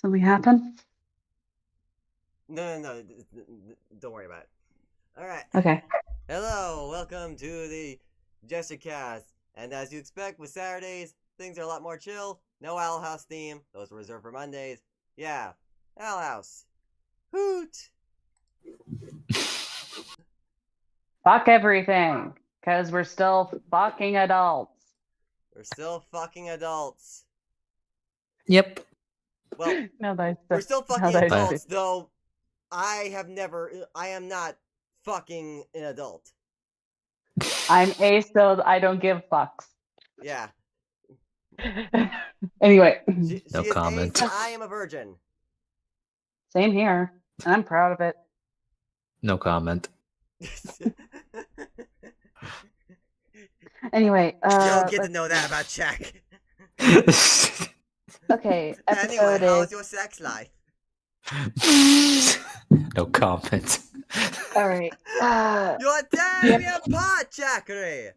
Something happened? No. Don't worry about it. All right. Okay. Hello, welcome to the JesterCast. And as you expect with Saturdays, things are a lot more chill. No Owl House theme. Those are reserved for Mondays. Yeah, Owl House. Hoot. Fuck everything. Because we're still fucking adults. We're still fucking adults. Yep. Well, No, we're still fucking that's adults, though. I am not fucking an adult. I'm a so I don't give fucks. Yeah. Anyway. She No is comment. ace, and I am a virgin. Same here. And I'm proud of it. No comment. Anyway. You'll get to know that about Czech. Okay. Anyway, how's your sex life? No comment. Alright. You're damn your pot, Jackery!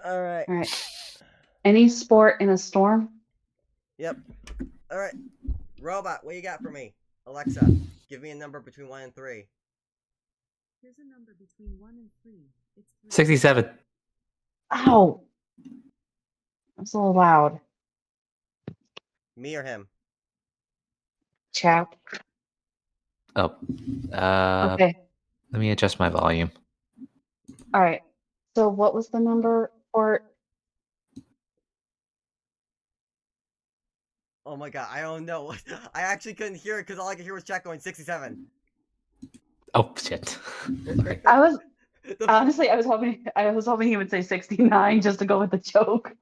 Alright. Any sport in a storm? Yep. Alright. Robot, what you got for me? Alexa, give me a number between 1 and 3. Here's a number between 1 and 3. It's 3. 67. Ow. That's a little loud. Me or him? Chap. Oh. Okay. Let me adjust my volume. Alright. So what was the number for? Oh my god, I don't know. I actually couldn't hear it because all I could hear was Jack going 67. Oh shit. Sorry. I was honestly I was hoping he would say 69 just to go with the joke. One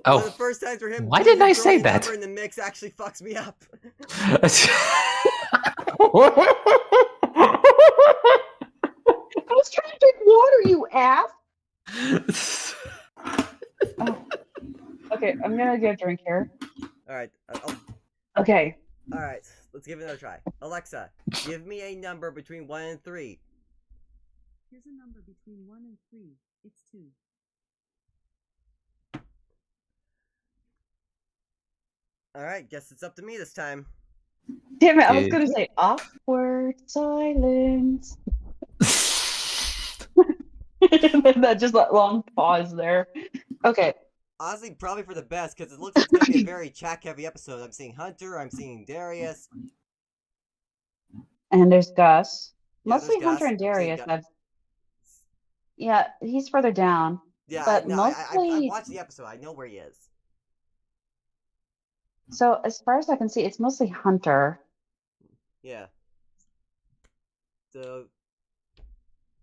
Oh. of the first times for him. Why didn't I say throwing a that? number in the mix actually fucks me up. I was trying to drink water, you ass. Oh. Okay, I'm gonna get a drink here. Alright. Okay. Alright, let's give it another try. Alexa, give me a number between 1 and 3. Here's a number between 1 and 3. It's 2. Alright, guess it's up to me this time. Damn it, I was Dude. gonna say awkward silence. And then that just that long pause there. Okay. Honestly, probably for the best, because it looks like it's going to be a very chat-heavy episode. I'm seeing Hunter, I'm seeing Darius. And there's Gus. Yeah, Mostly there's Hunter Gus. and I'm seeing Darius. Yeah, he's further down. Yeah, but no, mostly... I watched the episode. I know where he is. So, as far as I can see, it's mostly Hunter. Yeah. So,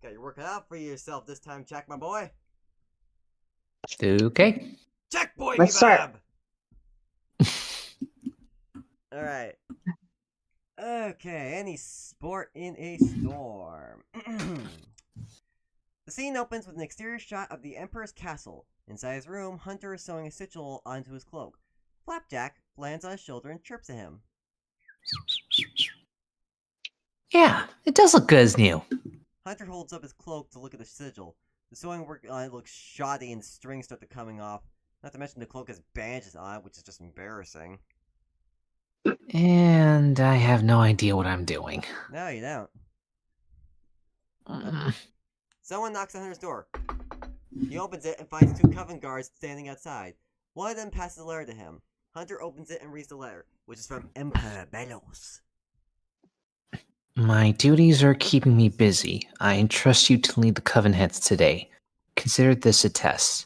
got your work out for yourself this time, Jack, my boy. Okay. Jack, boy, Let's start. Alright. Okay, any sport in a storm. The scene opens with an exterior shot of the Emperor's castle. Inside his room, Hunter is sewing a sigil onto his cloak. Flapjack lands on his shoulder and chirps at him. Yeah, it does look good as new. Hunter holds up his cloak to look at the sigil. The sewing work on it looks shoddy and strings start to coming off. Not to mention the cloak has bandages on it, which is just embarrassing. And I have no idea what I'm doing. No, you don't. Mm. Someone knocks on Hunter's door. He opens it and finds 2 coven guards standing outside. One of them passes a letter to him. Hunter opens it and reads the letter, which is from Emperor Belos. My duties are keeping me busy. I entrust you to lead the Coven Heads today. Consider this a test.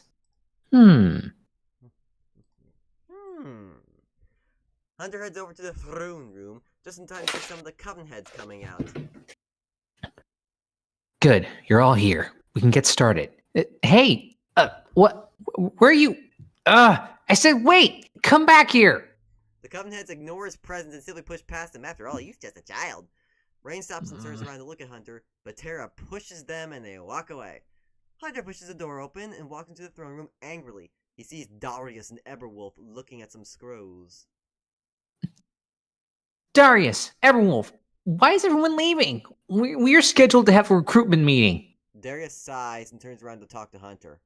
Hunter heads over to the throne room, just in time to see some of the Coven Heads coming out. Good, you're all here. We can get started. Hey, what? Where are you? I said wait! Come back here! The Coven Heads ignore his presence and simply push past him. After all, he's just a child. Rain stops and turns around to look at Hunter, but Tara pushes them and they walk away. Hunter pushes the door open and walks into the throne room angrily. He sees Darius and Eberwolf looking at some scrolls. Darius, Everwolf, why is everyone leaving? We're scheduled to have a recruitment meeting. Darius sighs and turns around to talk to Hunter.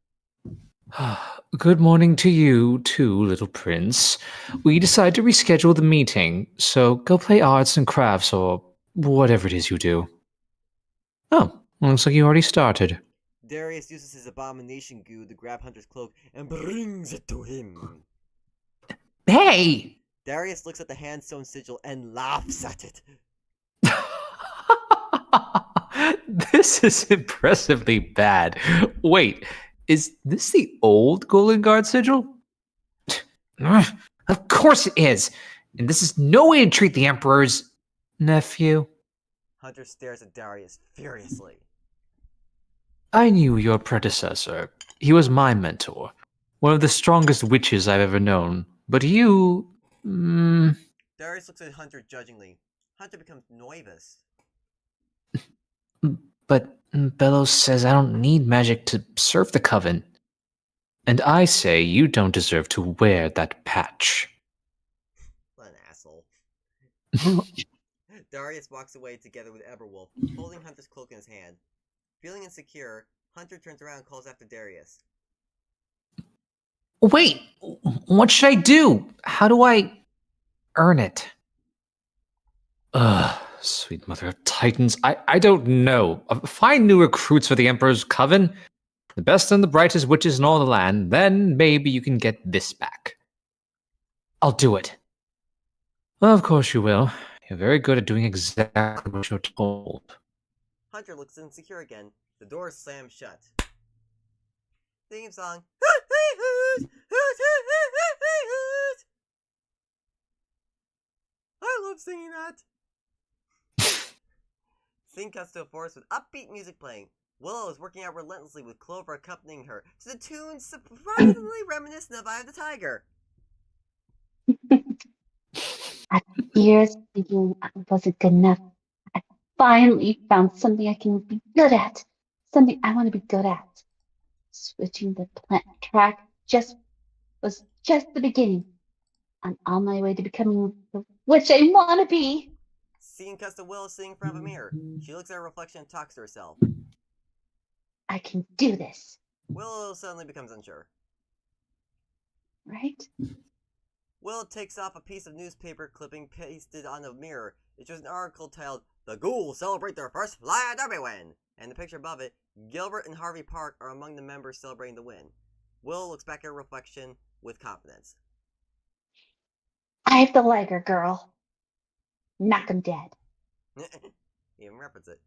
Good morning to you, too, little prince. We decided to reschedule the meeting, so go play arts and crafts or whatever it is you do. Oh, looks like you already started. Darius uses his abomination goo to grab Hunter's cloak and brings it to him. Hey! Darius looks at the hand-sewn sigil and laughs at it. This is impressively bad. Wait, is this the old Golden Guard sigil? Of course it is! And this is no way to treat the Emperor's nephew. Hunter stares at Darius furiously. I knew your predecessor. He was my mentor. One of the strongest witches I've ever known. But you... Darius looks at Hunter judgingly. Hunter becomes nervous. But Bellows says I don't need magic to serve the Coven. And I say you don't deserve to wear that patch. What an asshole. Darius walks away together with Everwolf, holding Hunter's cloak in his hand. Feeling insecure, Hunter turns around and calls after Darius. Wait! What should I do? How do I earn it? Ugh, sweet mother of titans. I don't know. Find new recruits for the Emperor's Coven. The best and the brightest witches in all the land. Then maybe you can get this back. I'll do it. Of course you will. You're very good at doing exactly what you're told. Hunter looks insecure again. The door slams shut. Theme song. I love singing that. Scene cuts to a forest with upbeat music playing. Willow is working out relentlessly with Clover accompanying her to the tune surprisingly reminiscent of Eye of the Tiger. After years thinking I wasn't good enough, I finally found something I can be good at. Something I want to be good at. Switching the plant track was just the beginning. I'm on my way to becoming the witch I want to be. Scene cuts to Willow sitting in front of a mirror. She looks at her reflection and talks to herself. I can do this, Willow suddenly becomes unsure. right? Willow takes off a piece of newspaper clipping pasted on the mirror. It shows an article titled, "The Ghouls Celebrate Their First Fly Derby Win." And the picture above it, Gilbert and Harvey Park are among the members celebrating the win. Willow looks back at her reflection with confidence. I have the liger, girl. Knock 'em dead. Even reference it.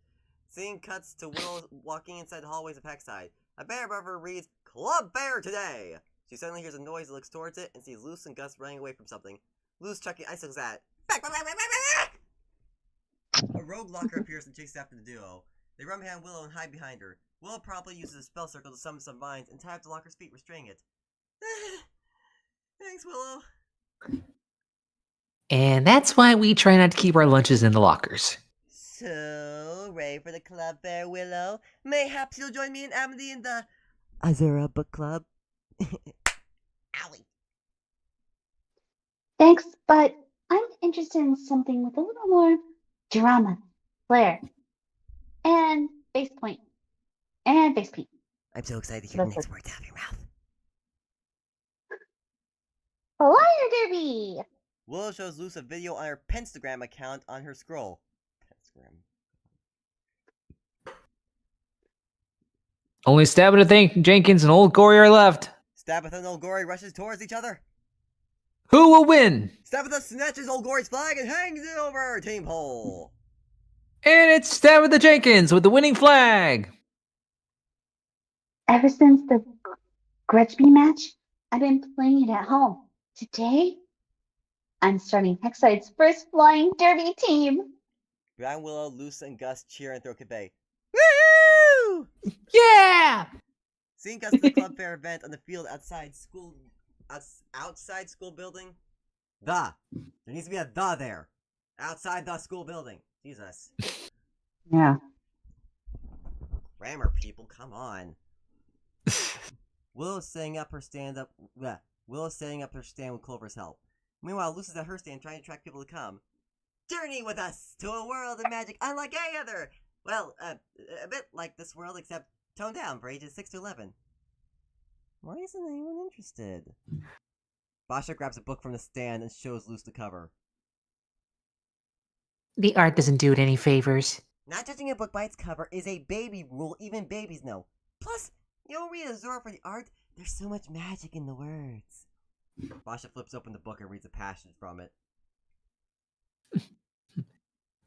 Scene cuts to Willow walking inside the hallways of Hexside. A banner above her reads, "Club Bear Today!" She suddenly hears a noise and looks towards it and sees Luce and Gus running away from something. Luce chucking icicles at it. Back! A rogue locker appears and chases after the duo. They run behind Willow and hide behind her. Willow promptly uses a spell circle to summon some vines and tie up the locker's feet, restraining it. Thanks, Willow. And that's why we try not to keep our lunches in the lockers. So, ready for the Club Bear, Willow? Mayhaps you'll join me and Amity in the Azura Book Club? Owie. Thanks, but I'm interested in something with a little more drama, flair, and face point, and face paint. I'm so excited to hear the That's next words out of your mouth. Flyer Derby! Willow shows Luce a video on her Penstagram account on her scroll. Penstagram. Only Stabitha Jenkins and Old Gory are left. Stabitha and Old Gory rushes towards each other. Who will win? Stabitha snatches Old Gory's flag and hangs it over her team pole. And it's Stabitha Jenkins with the winning flag. Ever since the Grudgeby match, I've been playing it at home. Today, I'm starting Hexside's first flying derby team. Behind Willow, Luce and Gus cheer and throw Kibbe. Woo! Yeah! Seeing Gus at the club fair event on the field outside school building. There needs to be a "the" there. Outside the school building. Jesus. Yeah. Grammar, people, come on. Willow's setting up her stand with Clover's help. Meanwhile, Luce is at her stand trying to attract people to come. Journey with us to a world of magic unlike any other. Well, a bit like this world, except toned down for ages 6 to 11. Why isn't anyone interested? Basha grabs a book from the stand and shows Luce the cover. The art doesn't do it any favors. Not judging a book by its cover is a baby rule even babies know. Plus, you don't read Azura for the art, there's so much magic in the words. Basha flips open the book and reads a passage from it.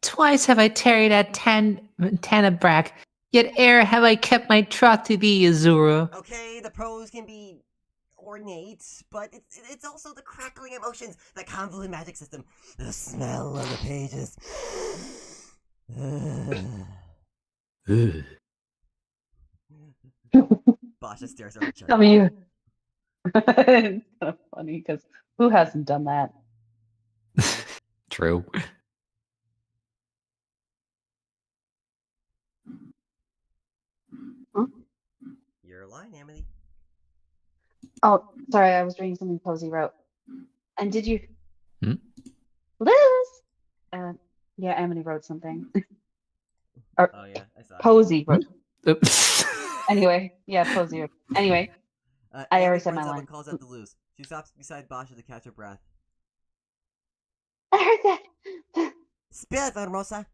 Twice have I tarried at Tanabrak, yet ere have I kept my troth to thee, Azura. Okay, the prose can be ornate, but it's also the crackling emotions, the convoluted magic system, the smell of the pages. Basha stares at each Tell other. me you. It's kind of funny because who hasn't done that? True. You're a line, Emily. Oh, sorry, I was reading something Posey wrote. And did you, Hmm? Liz? Yeah, Emily wrote something. Or Oh yeah, I saw it. Posey wrote. Oops. Anyway, yeah, Posey wrote. Anyway, I Emily already said my runs up line. and calls out to Luce. She stops beside Basha to catch her breath. I heard that. Spill it, Hermosa!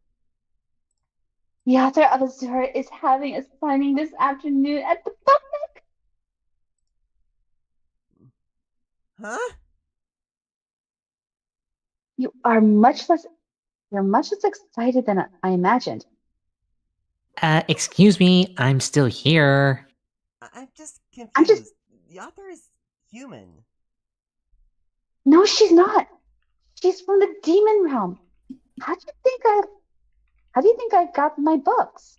The author of Azura is having a signing this afternoon at the public. Huh? You're much less excited than I imagined. Excuse me, I'm still here. I'm just I'm confused. just- The author is human. No, she's not. She's from the demon realm. How do you think I got my books?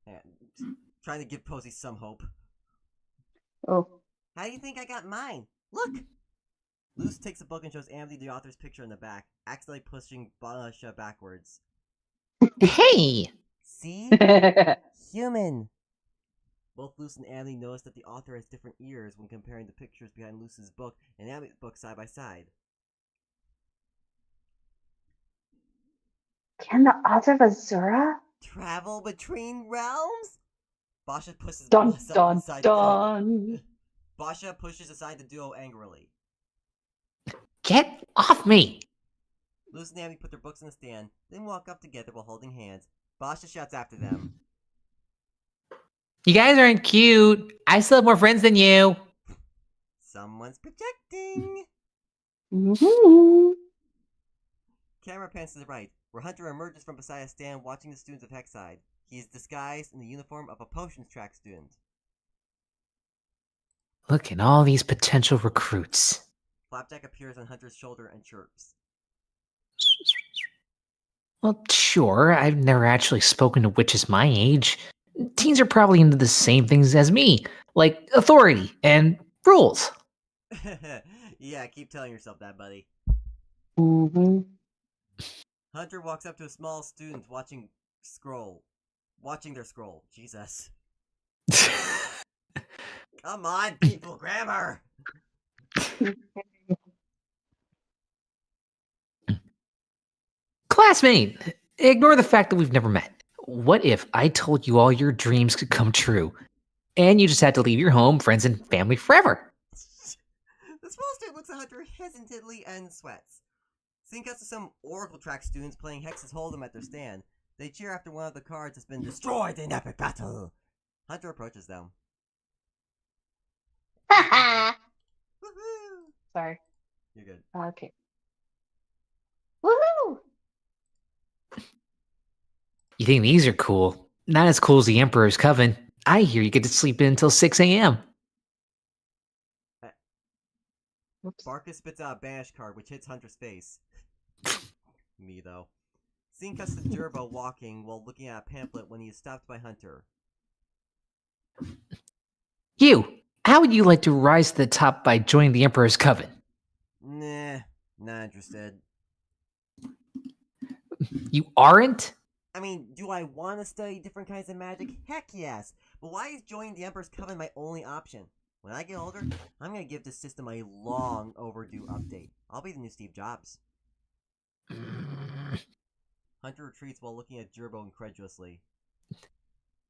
Yeah, trying to give Posey some hope. Oh, How do you think I got mine? Look! Luce takes a book and shows Amity the author's picture in the back, accidentally pushing Basha backwards. Hey! See? Human! Both Luce and Amity notice that the author has different ears when comparing the pictures behind Luce's book and Amity's book side by side. Can the author of Azura? Travel between realms? Basha pushes Dun Basha dun aside. dun. Basha pushes aside the duo angrily. Get off me! Luce and Amity put their books in the stand, then walk up together while holding hands. Basha shouts after them. You guys aren't cute. I still have more friends than you. Someone's projecting! Mm-hmm. Camera pans to the right, where Hunter emerges from beside a stand watching the students of Hexside. He is disguised in the uniform of a potions track student. Look at all these potential recruits. Flapjack appears on Hunter's shoulder and chirps. Well, sure, I've never actually spoken to witches my age. Teens are probably into the same things as me, like authority and rules. Yeah, keep telling yourself that, buddy. Mm-hmm. Hunter walks up to a small student watching their scroll. Jesus. Come on, people, grammar! Classmate, ignore the fact that we've never met. What if I told you all your dreams could come true, and you just had to leave your home, friends, and family forever? The small student looks at Hunter hesitantly and sweats. Scene cuts to some Oracle track students playing Hex's Hold'em at their stand. They cheer after one of the cards has been destroyed in epic battle. Hunter approaches them. Woohoo! Sorry. You're good. Okay. Woohoo! You think these are cool? Not as cool as the Emperor's Coven. I hear you get to sleep in until 6 a.m. Whoops. Barkus spits out a banish card, which hits Hunter's face. Me, though. Scene cuts to Jerbo walking while looking at a pamphlet when he is stopped by Hunter. You, how would you like to rise to the top by joining the Emperor's Coven? Nah, not interested. You aren't? I mean, do I want to study different kinds of magic? Heck yes! But why is joining the Emperor's Coven my only option? When I get older, I'm gonna give this system a long overdue update. I'll be the new Steve Jobs. Hunter retreats while looking at Jerbo incredulously.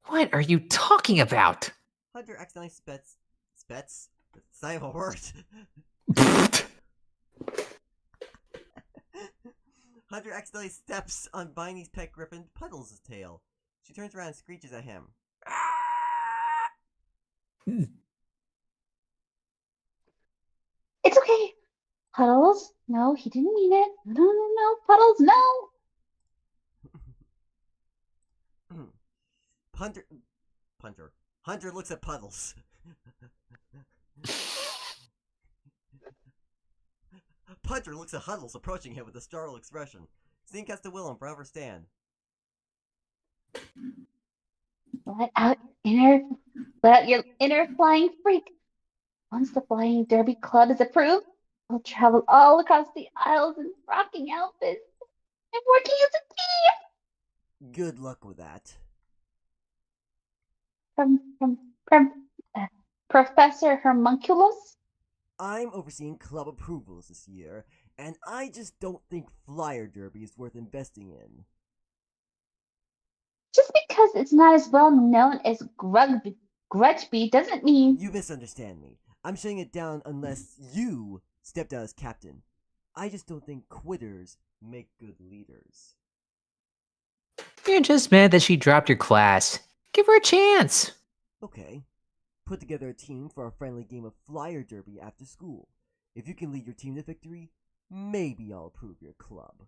What are you talking about? Hunter accidentally spets. Spets? That's not even a word. Hunter accidentally steps on Viney's pet griffin Puddles' tail. She turns around and screeches at him. It's okay. Puddles? No, he didn't mean it. No. Puddles, no. Hunter looks at Puddles. Punter looks at Huddles approaching him with a startled expression. Sting cuts to Willow and forever stand. Let out your inner flying freak. Once the Flying Derby Club is approved, we'll travel all across the aisles in rocking outfits and working as a team. Good luck with that. From Professor Hermunculus. I'm overseeing club approvals this year, and I just don't think Flyer Derby is worth investing in. Just because it's not as well known as Grudgeby doesn't mean... You misunderstand me. I'm shutting it down unless you step down as captain. I just don't think quitters make good leaders. You're just mad that she dropped your class. Give her a chance. Okay. Put together a team for a friendly game of Flyer Derby after school. If you can lead your team to victory, maybe I'll approve your club.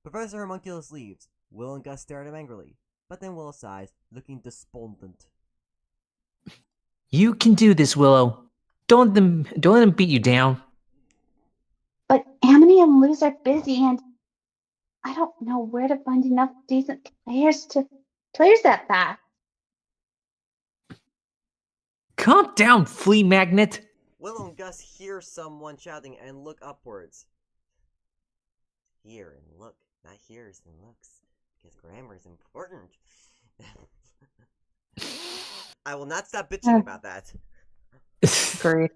Professor Homunculus leaves. Will and Gus stare at him angrily, but then Will sighs, looking despondent. You can do this, Willow. Don't let them beat you down. But Amity and Luz are busy, and I don't know where to find enough decent players that fast. Calm down, flea magnet. Willow and Gus hear someone shouting and look upwards. Hear and look, not hears and looks, because grammar is important. I will not stop bitching about that. Great.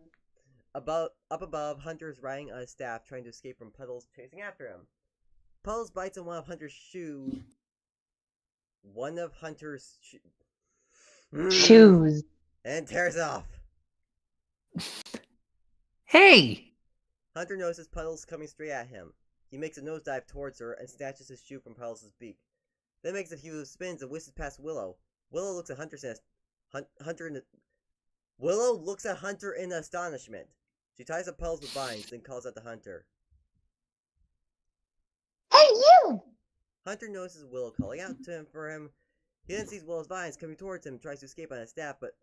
Up above, Hunter is riding on his staff, trying to escape from Puddles chasing after him. Puddles bites on one of Hunter's shoes. Shoes. And tears it off. Hey! Hunter notices Puddles coming straight at him. He makes a nosedive towards her and snatches his shoe from Puddles' beak. Then makes a few spins and whisks past Willow. Willow looks at Willow looks at Hunter in astonishment. She ties up Puddles with vines, then calls out to Hunter. Hey, you! Hunter notices Willow calling out to him for him. He then sees Willow's vines coming towards him and tries to escape on his staff, but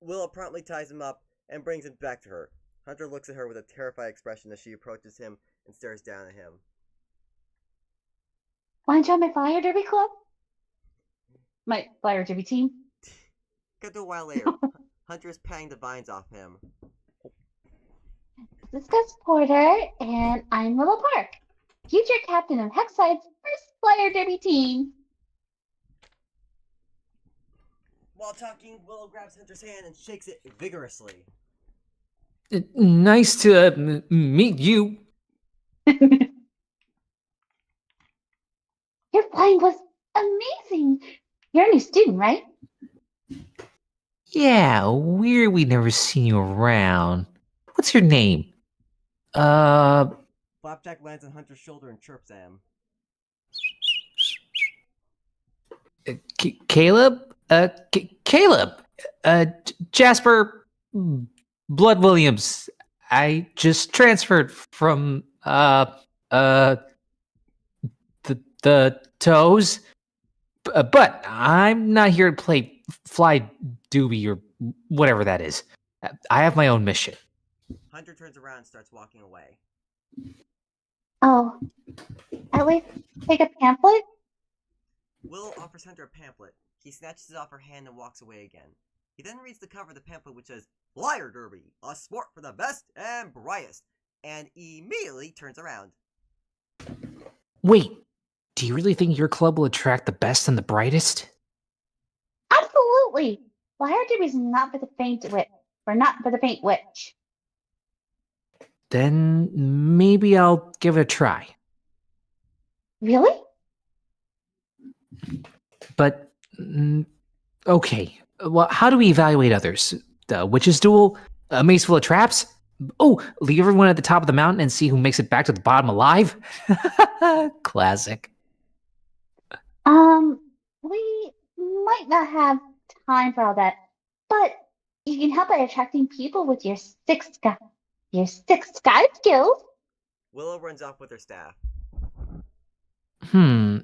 Willow promptly ties him up and brings him back to her. Hunter looks at her with a terrified expression as she approaches him and stares down at him. Want to join my Flyer Derby club? My Flyer Derby team? Cut to a while later. Hunter is patting the vines off him. This is Gus Porter, and I'm Willow Park, future captain of Heckside's first Flyer Derby team. While talking, Willow grabs Hunter's hand and shakes it vigorously. Nice to meet you. Your flying was amazing. You're a new student, right? Yeah, weird we never seen you around. What's your name? Flapjack lands on Hunter's shoulder and chirps at him. Caleb? Caleb! Jasper Blood Williams. I just transferred from, the toes. But I'm not here to play Fly Doobie or whatever that is. I have my own mission. Hunter turns around and starts walking away. Oh, at least take a pamphlet? Willow offers Hunter a pamphlet. He snatches it off her hand and walks away again. He then reads the cover of the pamphlet, which says, Flyer Derby, a sport for the best and brightest, and immediately turns around. Wait, do you really think your club will attract the best and the brightest? Absolutely. Flyer Derby's not for the faint wit. We're not for the faint witch. Then maybe I'll give it a try. Really? But Okay, well, how do we evaluate others? The witch's duel? A maze full of traps? Oh, leave everyone at the top of the mountain and see who makes it back to the bottom alive? Classic. Um, we might not have time for all that, but you can help by attracting people with your six sky skills. Willow runs off with her staff. Hmm,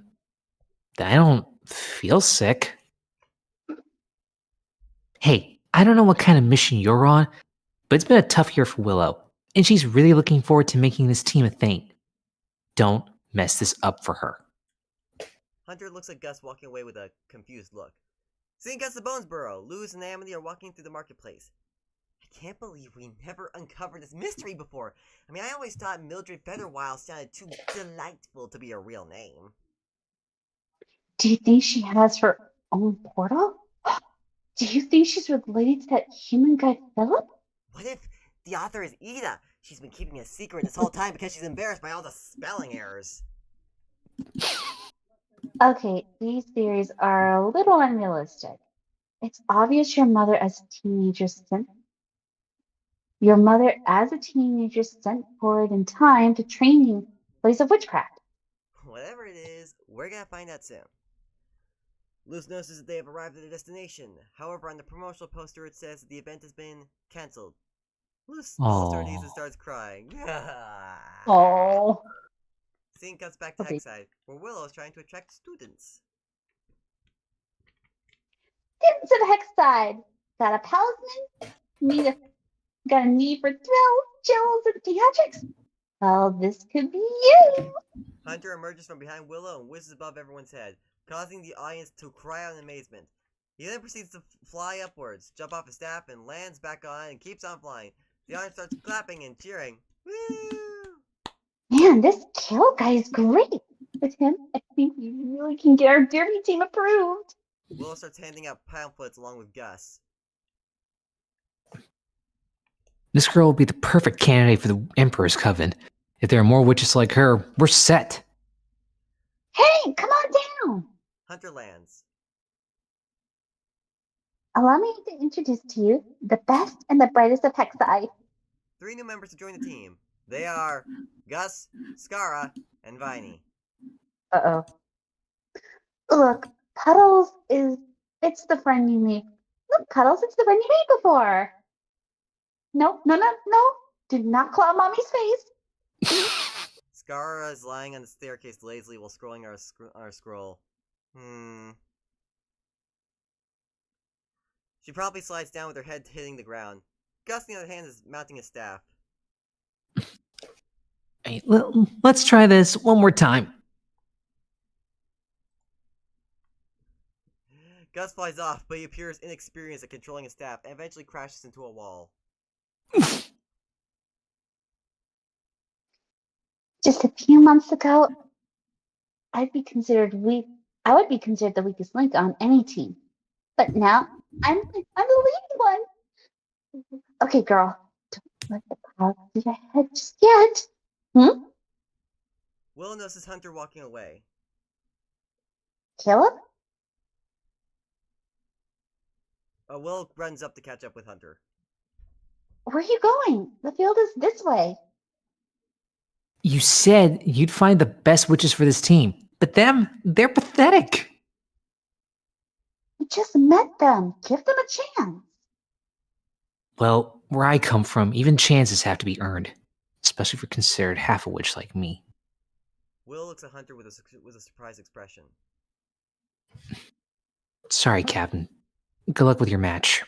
I don't feel sick. Hey, I don't know what kind of mission you're on, but it's been a tough year for Willow, and she's really looking forward to making this team a thing. Don't mess this up for her. Hunter looks at Gus walking away with a confused look. Seeing Gus the Bonesborough, Luz and Amity are walking through the marketplace. I can't believe we never uncovered this mystery before. I mean, I always thought Mildred Featherwile sounded too delightful to be a real name. Do you think she has her own portal? Do you think she's related to that human guy, Philip? What if the author is Ida? She's been keeping a secret this whole time because she's embarrassed by all the spelling errors. Okay, these theories are a little unrealistic. It's obvious your mother as a teenager sent forward in time to train you in ways of witchcraft. Whatever it is, we're gonna find out soon. Luz notices that they have arrived at their destination. However, on the promotional poster it says that the event has been cancelled. Luz pulls her knees and starts crying. Oh, Scene cuts back to okay. Hexside, where Willow is trying to attract students. Students of Hexside, got a palisman? Got a need for thrills, chills, and theatrics? Well, this could be you. Hunter emerges from behind Willow and whizzes above everyone's head, causing the audience to cry out in amazement. He then proceeds to fly upwards, jump off his staff, and lands back on and keeps on flying. The audience starts clapping and cheering. Woo! Man, this kill guy is great. With him, I think we really can get our derby team approved. Willow starts handing out pamphlets along with Gus. This girl will be the perfect candidate for the Emperor's Coven. If there are more witches like her, we're set. Hey, come on down. Hunter lands. Allow me to introduce to you the best and the brightest of Hexside. 3 new members to join the team. They are Gus, Skara, and Viney. Uh-oh. Look, it's the friend you made. Look, Puddles, it's the friend you made before. No. Do not claw Mommy's face. Skara is lying on the staircase lazily while scrolling our scroll. She probably slides down with her head hitting the ground. Gus, on the other hand, is mounting a staff. Hey, let's try this one more time. Gus flies off, but he appears inexperienced at controlling a staff and eventually crashes into a wall. Just a few months ago, I would be considered the weakest link on any team. But now, I'm the lead one. Okay, girl, don't let the clouds to your head just yet. Willow notices Hunter walking away. Caleb? Willow runs up to catch up with Hunter. Where are you going? The field is this way. You said you'd find the best witches for this team, but they're pathetic. We just met them. Give them a chance. Well, where I come from, even chances have to be earned, especially if you're considered half a witch like me. Willow looks at Hunter with a surprised expression. Sorry, Captain. Good luck with your match.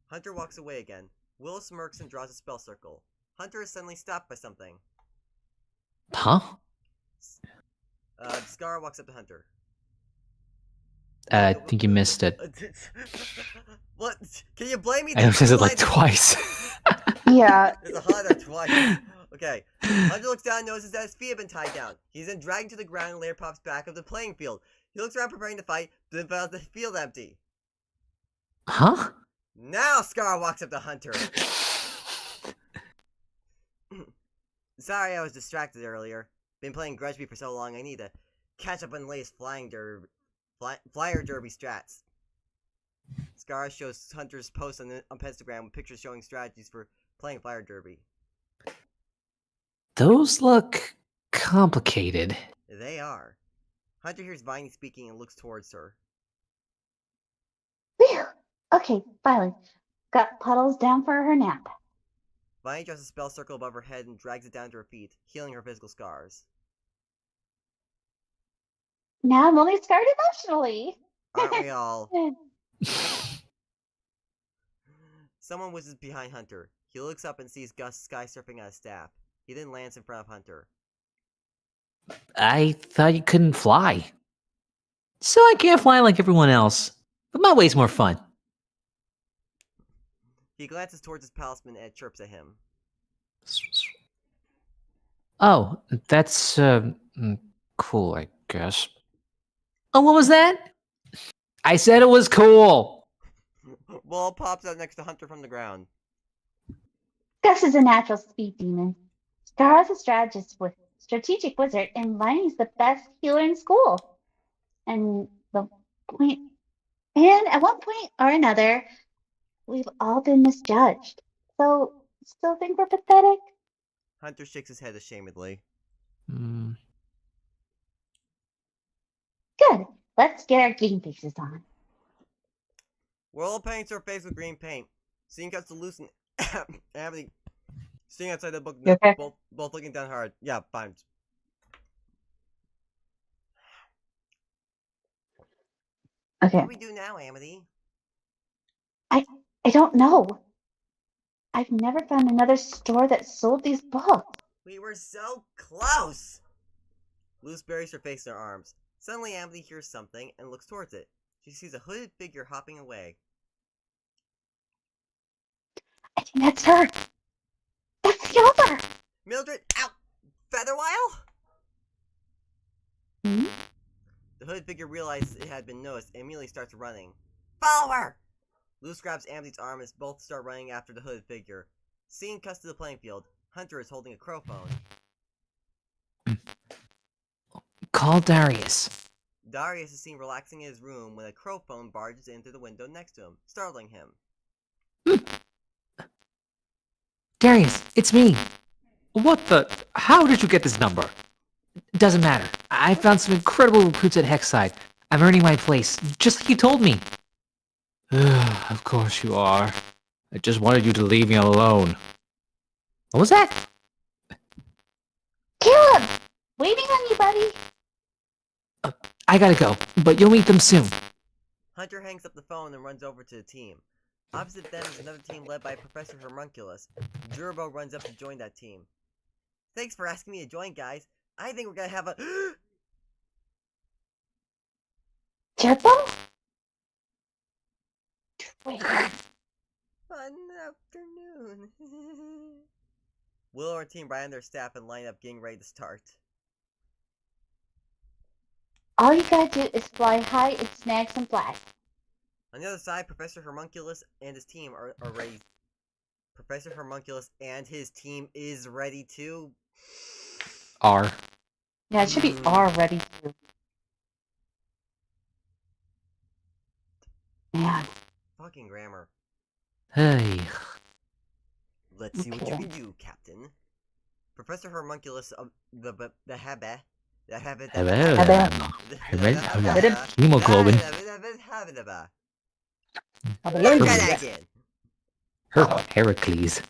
Hunter walks away again. Willow smirks and draws a spell circle. Hunter is suddenly stopped by something. Huh? Scar walks up to Hunter. I think you missed it. What? Can you blame me? I said it like twice. Yeah. There's a Hunter twice. Okay. Hunter looks down and notices that his feet have been tied down. He's then dragged to the ground and later pops back of the playing field. He looks around preparing to fight, but then finds the field empty. Huh? Now Scar walks up to Hunter. Sorry I was distracted earlier. Been playing Grudge Bee for so long I need to catch up on the latest flyer derby strats. Scar shows Hunter's post on Instagram with pictures showing strategies for playing fire derby. Those look complicated. They are. Hunter hears Viney speaking and looks towards her. Phew. Okay, finally. Got Puddles down for her nap. Viney draws a spell circle above her head and drags it down to her feet, healing her physical scars. Now I'm only scarred emotionally. Aren't we all? Someone whizzes behind Hunter. He looks up and sees Gus sky surfing on a staff. He then lands in front of Hunter. I thought you couldn't fly. So I can't fly like everyone else. But my way's more fun. He glances towards his palisman and chirps at him. Oh, that's cool, I guess. Oh, what was that? I said it was cool. Wall pops out next to Hunter from the ground. Gus is a natural speed demon. Scar is a strategic wizard, and Viney's the best healer in school. And at one point or another, we've all been misjudged. So, still think we're pathetic? Hunter shakes his head ashamedly. Good. Let's get our green faces on. Whirl paints her face with green paint. Scene cuts to Luce and Amity sitting outside the book, You okay? both looking down hard. Yeah, fine. Okay. What do we do now, Amity? I don't know. I've never found another store that sold these books. We were so close! Luce buries her face in her arms. Suddenly, Amity hears something and looks towards it. She sees a hooded figure hopping away. I think that's her. That's Silver. Mildred, out! Featherwile? Hmm? The hooded figure realizes it had been noticed and immediately starts running. Follow her! Luce grabs Amity's arm as both start running after the hooded figure. Scene cuts to the playing field. Hunter is holding a crow phone. Call Darius. Darius is seen relaxing in his room when a crow phone barges into the window next to him, startling him. Darius, it's me. What the? How did you get this number? Doesn't matter. I found some incredible recruits at Hexside. I'm earning my place, just like you told me. Of course you are. I just wanted you to leave me alone. What was that? Caleb! Waiting on you, buddy. I gotta go, but you'll meet them soon. Hunter hangs up the phone and runs over to the team. Opposite them is another team led by Professor Homunculus. Durbo runs up to join that team. Thanks for asking me to join, guys. I think we're gonna have a... Turbo? Wait. fun afternoon. Will and her team ride on their staff and line up getting ready to start. All you gotta do is fly high and snag some flags. On the other side, Professor Homunculus and his team are ready. Professor Homunculus and his team is ready to... R. Yeah, it should be already through. Man. Fucking grammar. Hey. Let's see what you Okay. can do, Captain. Professor Homunculus of the Hebe. Hemoglobin. Heracles.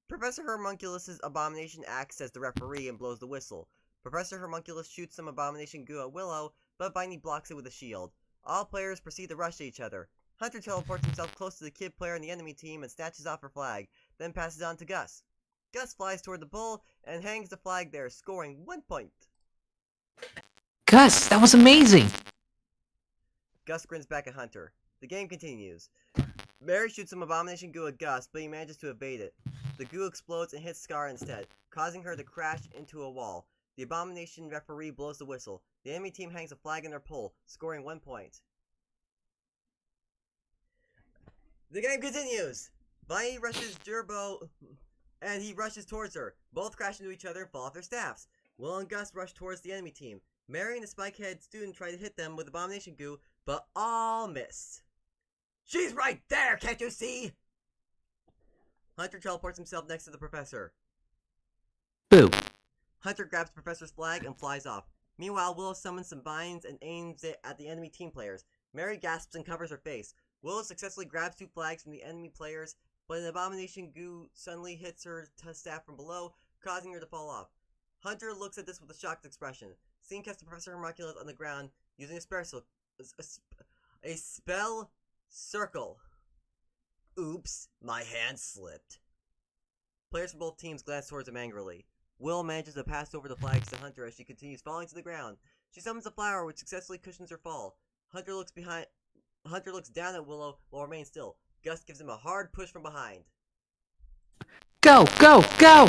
Professor Homunculus' Abomination acts as the referee and blows the whistle. Professor Homunculus shoots some Abomination goo at Willow, but Viney blocks it with a shield. All players proceed to rush at each other. Hunter teleports himself close to the kid player in the enemy team and snatches off her flag, then passes it on to Gus. Gus flies toward the bull and hangs the flag there, scoring 1 point. Gus, that was amazing. Gus grins back at Hunter. The game continues. Mary shoots some Abomination goo at Gus, but he manages to evade it. The goo explodes and hits Scar instead, causing her to crash into a wall. The Abomination referee blows the whistle. The enemy team hangs a flag in their pole, scoring 1 point. The game continues! Viney rushes Durbo, and he rushes towards her. Both crash into each other and fall off their staffs. Will and Gus rush towards the enemy team. Mary and the spike-head student try to hit them with Abomination goo, but all miss. She's right there, can't you see? Hunter teleports himself next to the professor. Boo. Hunter grabs the professor's flag and flies off. Meanwhile, Willow summons some vines and aims it at the enemy team players. Mary gasps and covers her face. Willow successfully grabs 2 flags from the enemy players, but an abomination goo suddenly hits her staff from below, causing her to fall off. Hunter looks at this with a shocked expression. Scene casts Professor Homunculus on the ground using a spell circle. Oops, my hand slipped. Players from both teams glance towards him angrily. Will manages to pass over the flags to Hunter as she continues falling to the ground. She summons a flower which successfully cushions her fall. Hunter looks down at Willow while remaining still. Gus gives him a hard push from behind. Go, go, go!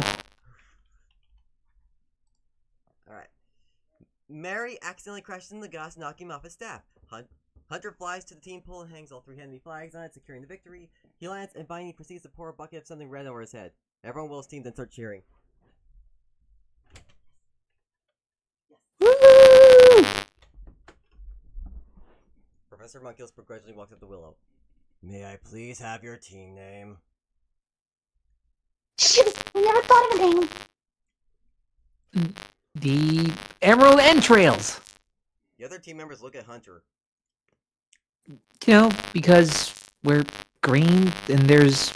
Alright. Mary accidentally crashes into Gus, knocking him off his staff. Hunter flies to the team pole and hangs all 3 enemy flags on it, securing the victory. He lands and Viney proceeds to pour a bucket of something red over his head. Everyone Will's team then starts cheering. Woo! Professor Homunculus begrudgingly walks up to Willow. May I please have your team name? Shoot, we never thought of a name. The Emerald Entrails. The other team members look at Hunter. You know, because we're green and there's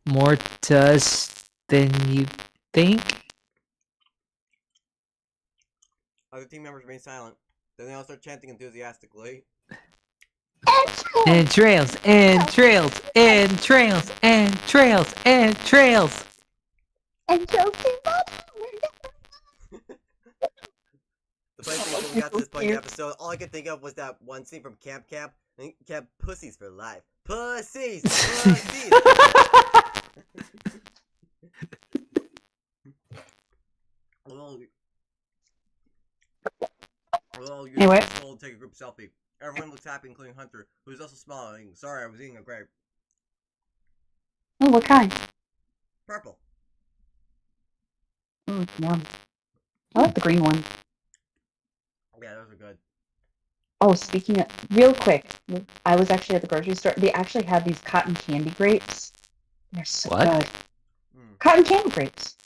more to us than you think. Other team members remain silent. Then they all start chanting enthusiastically. And trails, and trails, and trails, and trails, and trails. And Josie The funny thing is, when we got to this point in the episode, all I could think of was that one scene from Camp. And Camp Pussies for Life. Pussies! Pussies! Anyway. Told to take a group selfie. Everyone looks happy, including Hunter, who's also smiling. Sorry, I was eating a grape. Oh, what kind? Purple. Oh, yum. I like the green one. Yeah, those are good. Oh, speaking of, real quick, I was actually at the grocery store. They actually have these cotton candy grapes. They're so What? good. Cotton candy grapes.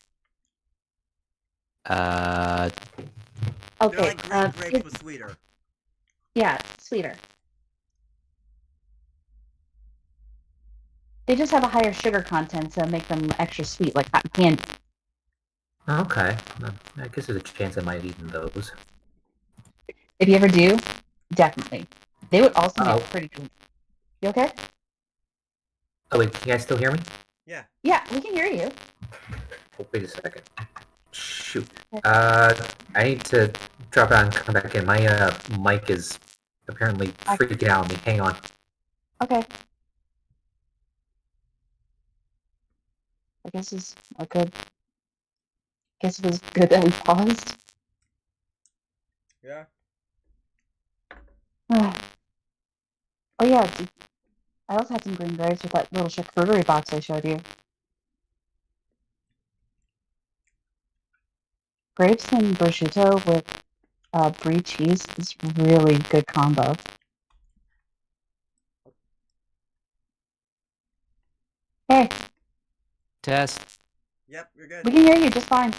They're Okay. like green grapes but sweeter. Yeah, sweeter. They just have a higher sugar content to make them extra sweet, like cotton candy. Okay. I guess there's a chance I might have eaten those. If you ever do, definitely. They would also Uh-oh. make pretty good. You okay? Oh wait, can you guys still hear me? Yeah. Yeah, we can hear you. Oh, wait a second. Shoot. I need to drop out and come back in. My mic is apparently freaking out on me. Hang on. Okay. I guess it's a good. Guess it was good that we paused. Yeah. Oh yeah, I also had some green grapes with that little charcuterie box I showed you. Grapes and prosciutto with brie cheese is really good combo. Hey, Test. Yep, you're good. we can hear you just fine.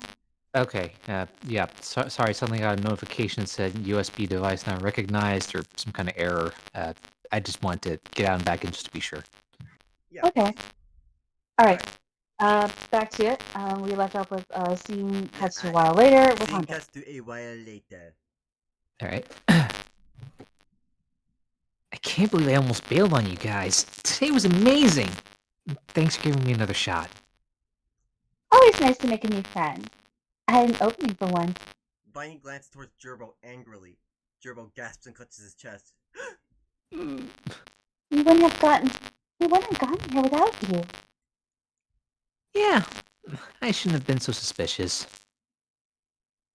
Okay. Yeah. Sorry, suddenly got a notification that said USB device not recognized or some kind of error. I just wanted to get out and back in just to be sure. Yeah. Okay. All right. Back to it. We left off with seeing cuts to a while later with Scene Hunter. cuts to a while later. All right. I can't believe I almost bailed on you guys. Today was amazing. Thanks for giving me another shot. Always nice to make a new friend. I had an opening for one. Viney glances towards Gerbo angrily. Gerbo gasps and clutches his chest. We wouldn't have gotten here without you. Yeah, I shouldn't have been so suspicious.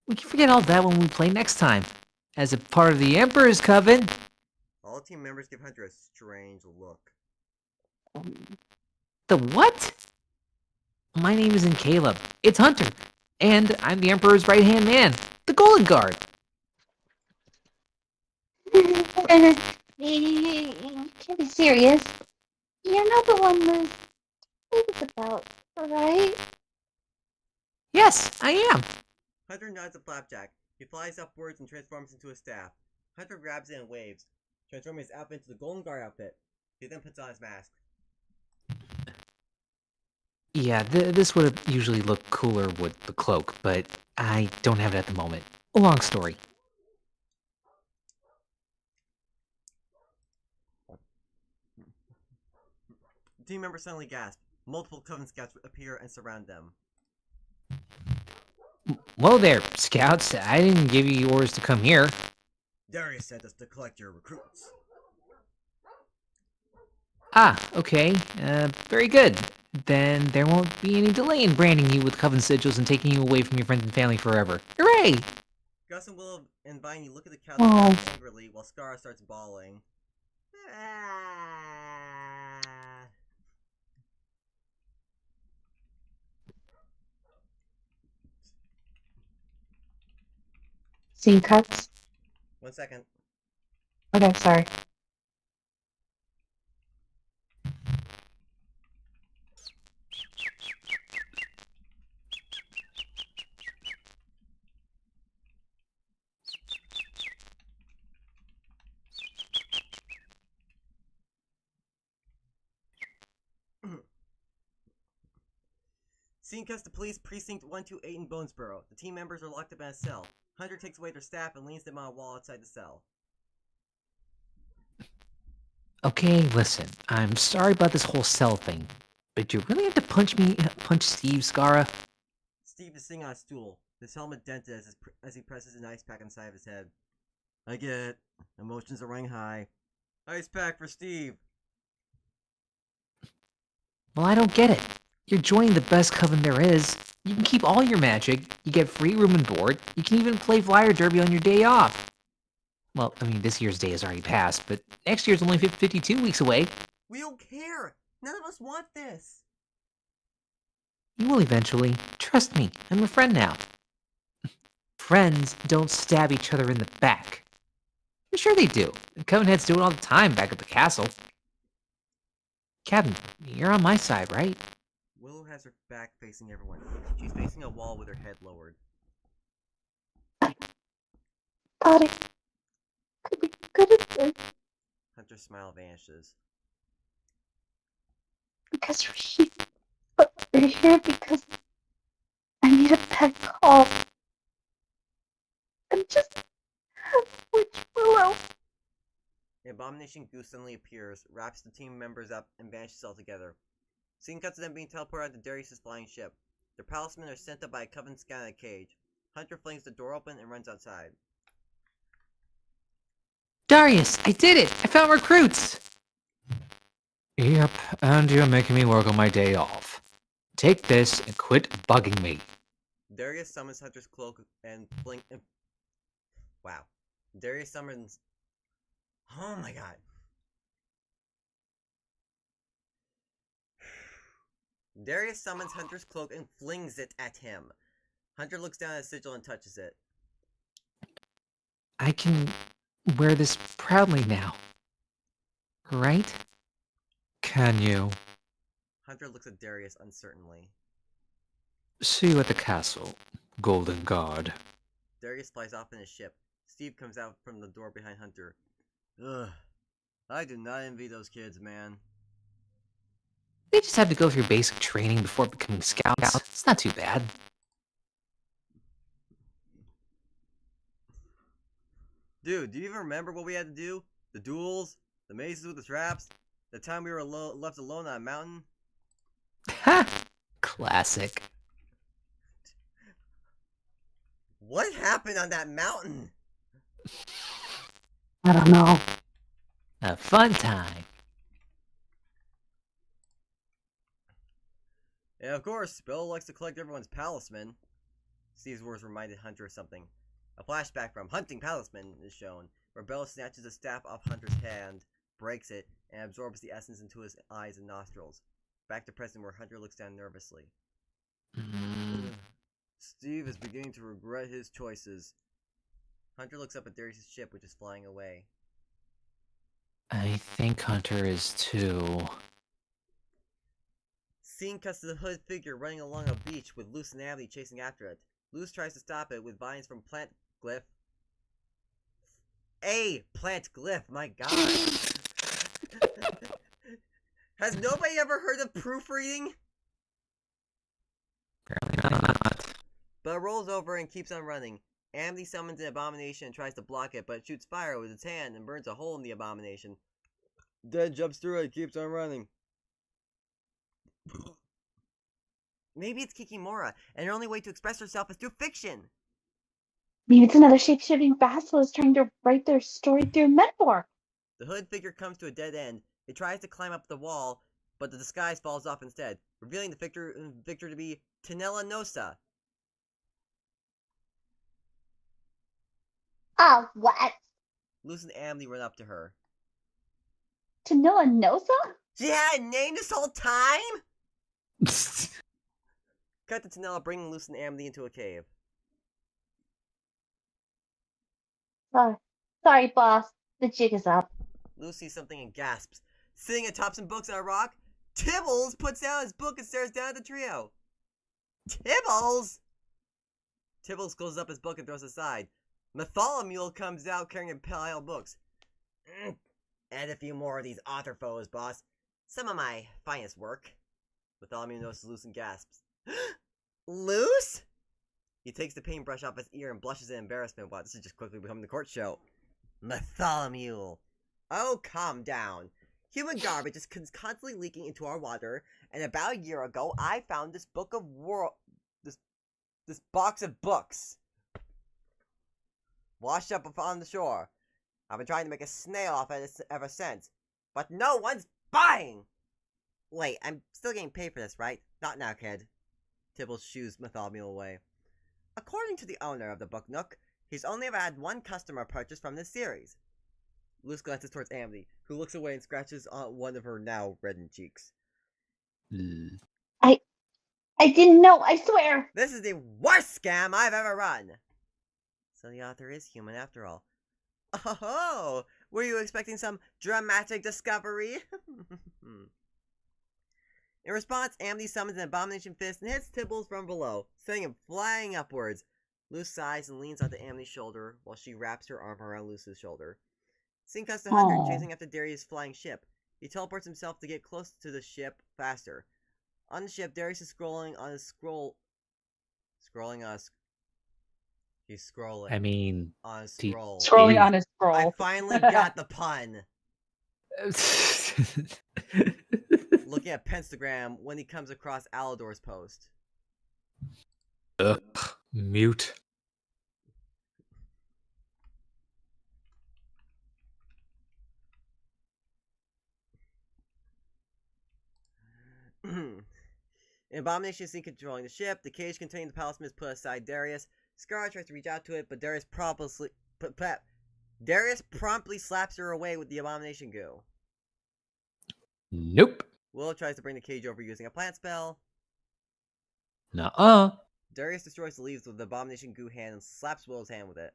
We can forget all that when we play next time. As a part of the Emperor's Coven. All team members give Hunter a strange look. The what? My name isn't Caleb. It's Hunter. And I'm the Emperor's right-hand man, the Golden Guard. You can't be serious. You're not the one Liz told us about, right? Yes, I am. Hunter nods at Flapjack. He flies upwards and transforms into a staff. Hunter grabs it and waves, transforming his outfit into the Golden Guard outfit. He then puts on his mask. Yeah, this would have usually looked cooler with the cloak, but I don't have it at the moment. A long story. The team members suddenly gasp. Multiple Coven scouts appear and surround them. Whoa there, scouts. I didn't give you orders to come here. Darius sent us to collect your recruits. Ah, okay. Very good. Then there won't be any delay in branding you with Coven sigils and taking you away from your friends and family forever. Hooray! Gus and Willow and Viney look at the couch Oh. angrily while Scara starts bawling. Scene cuts. 1 second. Okay, sorry. Scene cuts to police precinct 128 in Bonesboro. The team members are locked up in a cell. Hunter takes away their staff and leans them on a wall outside the cell. Okay, listen. I'm sorry about this whole cell thing, but you really have to punch Steve, Scara? Steve is sitting on a stool, his helmet dented as he presses an ice pack on the side of his head. I get it. Emotions are running high. Ice pack for Steve. Well, I don't get it. You're joining the best coven there is. You can keep all your magic, you get free room and board, you can even play flyer derby on your day off. Well, I mean, this year's day has already passed, but next year's only 52 weeks away. We don't care. None of us want this. You will eventually. Trust me, I'm a friend now. Friends don't stab each other in the back. I'm sure they do. Covenheads do it all the time back at the castle. Captain, you're on my side, right? Willow has her back facing everyone. She's facing a wall with her head lowered. Thought it could be good at this Hunter's smile vanishes. because we're here. But we're here because I need a pet call. I'm just which Willow. An abomination goose suddenly appears, wraps the team members up, and vanishes altogether. Scene cuts to them being teleported onto Darius' flying ship. Their palismen are sent up by a Coven scout in a cage. Hunter flings the door open and runs outside. Darius, I did it! I found recruits! Yep, and you're making me work on my day off. Take this and quit bugging me. Darius summons Hunter's cloak and fling. Wow. Darius summons. Oh my god. Darius summons Hunter's cloak and flings it at him. Hunter looks down at his sigil and touches it. I can wear this proudly now. Right? Can you? Hunter looks at Darius uncertainly. See you at the castle, Golden Guard. Darius flies off in his ship. Steve comes out from the door behind Hunter. Ugh. I do not envy those kids, man. They just have to go through basic training before becoming scouts. It's not too bad. Dude, do you even remember what we had to do? The duels? The mazes with the traps? The time we were left alone on a mountain? Ha! Classic. What happened on that mountain? I don't know. A fun time. And of course, Bella likes to collect everyone's palisman. Steve's words reminded Hunter of something. A flashback from Hunting Palisman is shown, where Bella snatches a staff off Hunter's hand, breaks it, and absorbs the essence into his eyes and nostrils. Back to present where Hunter looks down nervously. Steve is beginning to regret his choices. Hunter looks up at Darius' ship, which is flying away. I think Hunter is too. Scene cuts to the hooded figure running along a beach with Luce and Abby chasing after it. Luce tries to stop it with vines from plant glyph. Plant glyph, my god. Has nobody ever heard of proofreading? Apparently not. But rolls over and keeps on running. Amity summons an abomination and tries to block it, but shoots fire with its hand and burns a hole in the abomination. Dead jumps through it and keeps on running. Maybe it's Kikimora, and her only way to express herself is through fiction. Maybe it's another shape-shifting basilisk trying to write their story through metaphor. The hood figure comes to a dead end. It tries to climb up the wall, but the disguise falls off instead, revealing the victor to be Tenella Nosa. Ah, what? Luce and Amity run up to her. Tanilla Nosa? She had a name this whole time? Cut to Tenella bringing Luce and Amity into a cave. Sorry, boss. The jig is up. Luce sees something and gasps. Sitting atop some books on a rock, Tibbles puts down his book and stares down at the trio. Tibbles! Tibbles closes up his book and throws it aside. Mytholomule comes out carrying a pile of books. Add a few more of these author foes, boss. Some of my finest work. Mytholomule notices Luce and gasps. Luce? He takes the paintbrush off his ear and blushes in embarrassment. Wow, this is just quickly becoming the court show. Mytholomule. Oh, calm down. Human garbage is constantly leaking into our water, and about a year ago, I found this book of this box of books washed up on the shore. I've been trying to make a snail off it ever since, but no one's buying! Wait, I'm still getting paid for this, right? Not now, kid. Tibbles shoos Mytholomule away. According to the owner of the Book Nook, he's only ever had one customer purchase from this series. Luce glances towards Amity, who looks away and scratches on one of her now reddened cheeks. I didn't know, I swear! This is the worst scam I've ever run! So the author is human after all. Oh, were you expecting some dramatic discovery? In response, Amity summons an abomination fist and hits Tibbles from below, sending him flying upwards. Luce sighs and leans onto Amity's shoulder while she wraps her arm around Luce's shoulder. Scene cuts to Hunter chasing after Darius' flying ship. He teleports himself to get close to the ship faster. On the ship, Darius is scrolling on his scroll. He's scrolling. I mean, on his scroll. Scrolling on his scroll. I finally got the pun. Looking at Pentagram when he comes across Alador's post. Ugh, mute. Abomination is seen controlling the ship. The cage containing the palisman is put aside Darius. Scar tries to reach out to it, but Darius promptly slaps her away with the abomination goo. Nope. Willow tries to bring the cage over using a plant spell. Nuh-uh. Darius destroys the leaves with the abomination goo hand and slaps Willow's hand with it.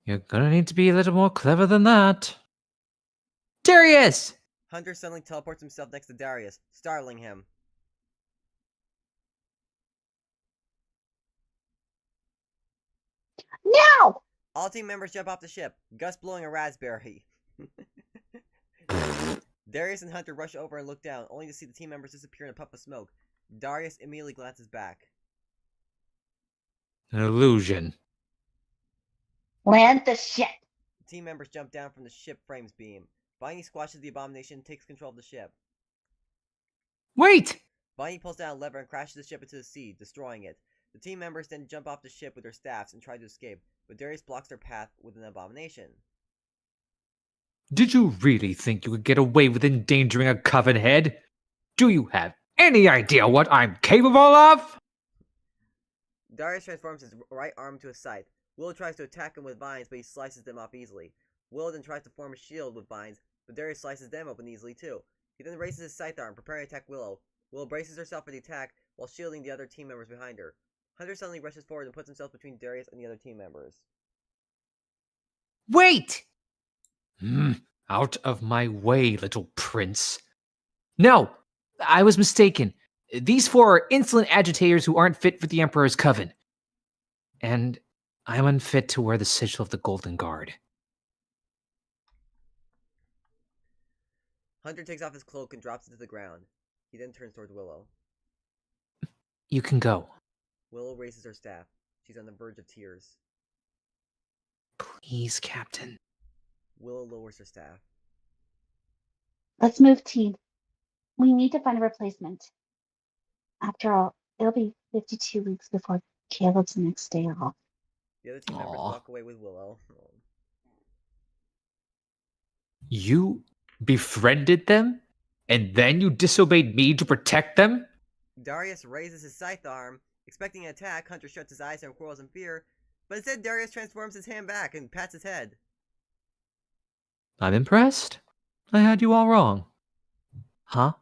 You're gonna need to be a little more clever than that. Darius! Hunter suddenly teleports himself next to Darius, startling him. No! All team members jump off the ship, Gus blowing a raspberry. Darius and Hunter rush over and look down, only to see the team members disappear in a puff of smoke. Darius immediately glances back. An illusion. Land the ship. The team members jump down from the ship frame's beam. Bonnie squashes the abomination and takes control of the ship. Wait! Bonnie pulls down a lever and crashes the ship into the sea, destroying it. The team members then jump off the ship with their staffs and try to escape, but Darius blocks their path with an abomination. Did you really think you could get away with endangering a coven head? Do you have any idea what I'm capable of? Darius transforms his right arm to a scythe. Willow tries to attack him with vines, but he slices them off easily. Willow then tries to form a shield with vines, but Darius slices them open easily too. He then raises his scythe arm, preparing to attack Willow. Willow braces herself for the attack, while shielding the other team members behind her. Hunter suddenly rushes forward and puts himself between Darius and the other team members. Wait! Out of my way, little prince. No, I was mistaken. These 4 are insolent agitators who aren't fit for the Emperor's coven. And I'm unfit to wear the sigil of the Golden Guard. Hunter takes off his cloak and drops it to the ground. He then turns towards Willow. You can go. Willow raises her staff. She's on the verge of tears. Please, Captain. Willow lowers her staff. Let's move, team. We need to find a replacement. After all, it'll be 52 weeks before Caleb's next day off. The other team members Aw. walk away with Willow. You befriended them? And then you disobeyed me to protect them? Darius raises his scythe arm. Expecting an attack, Hunter shuts his eyes and recoils in fear. But instead, Darius transforms his hand back and pats his head. I'm impressed. I had you all wrong. Huh?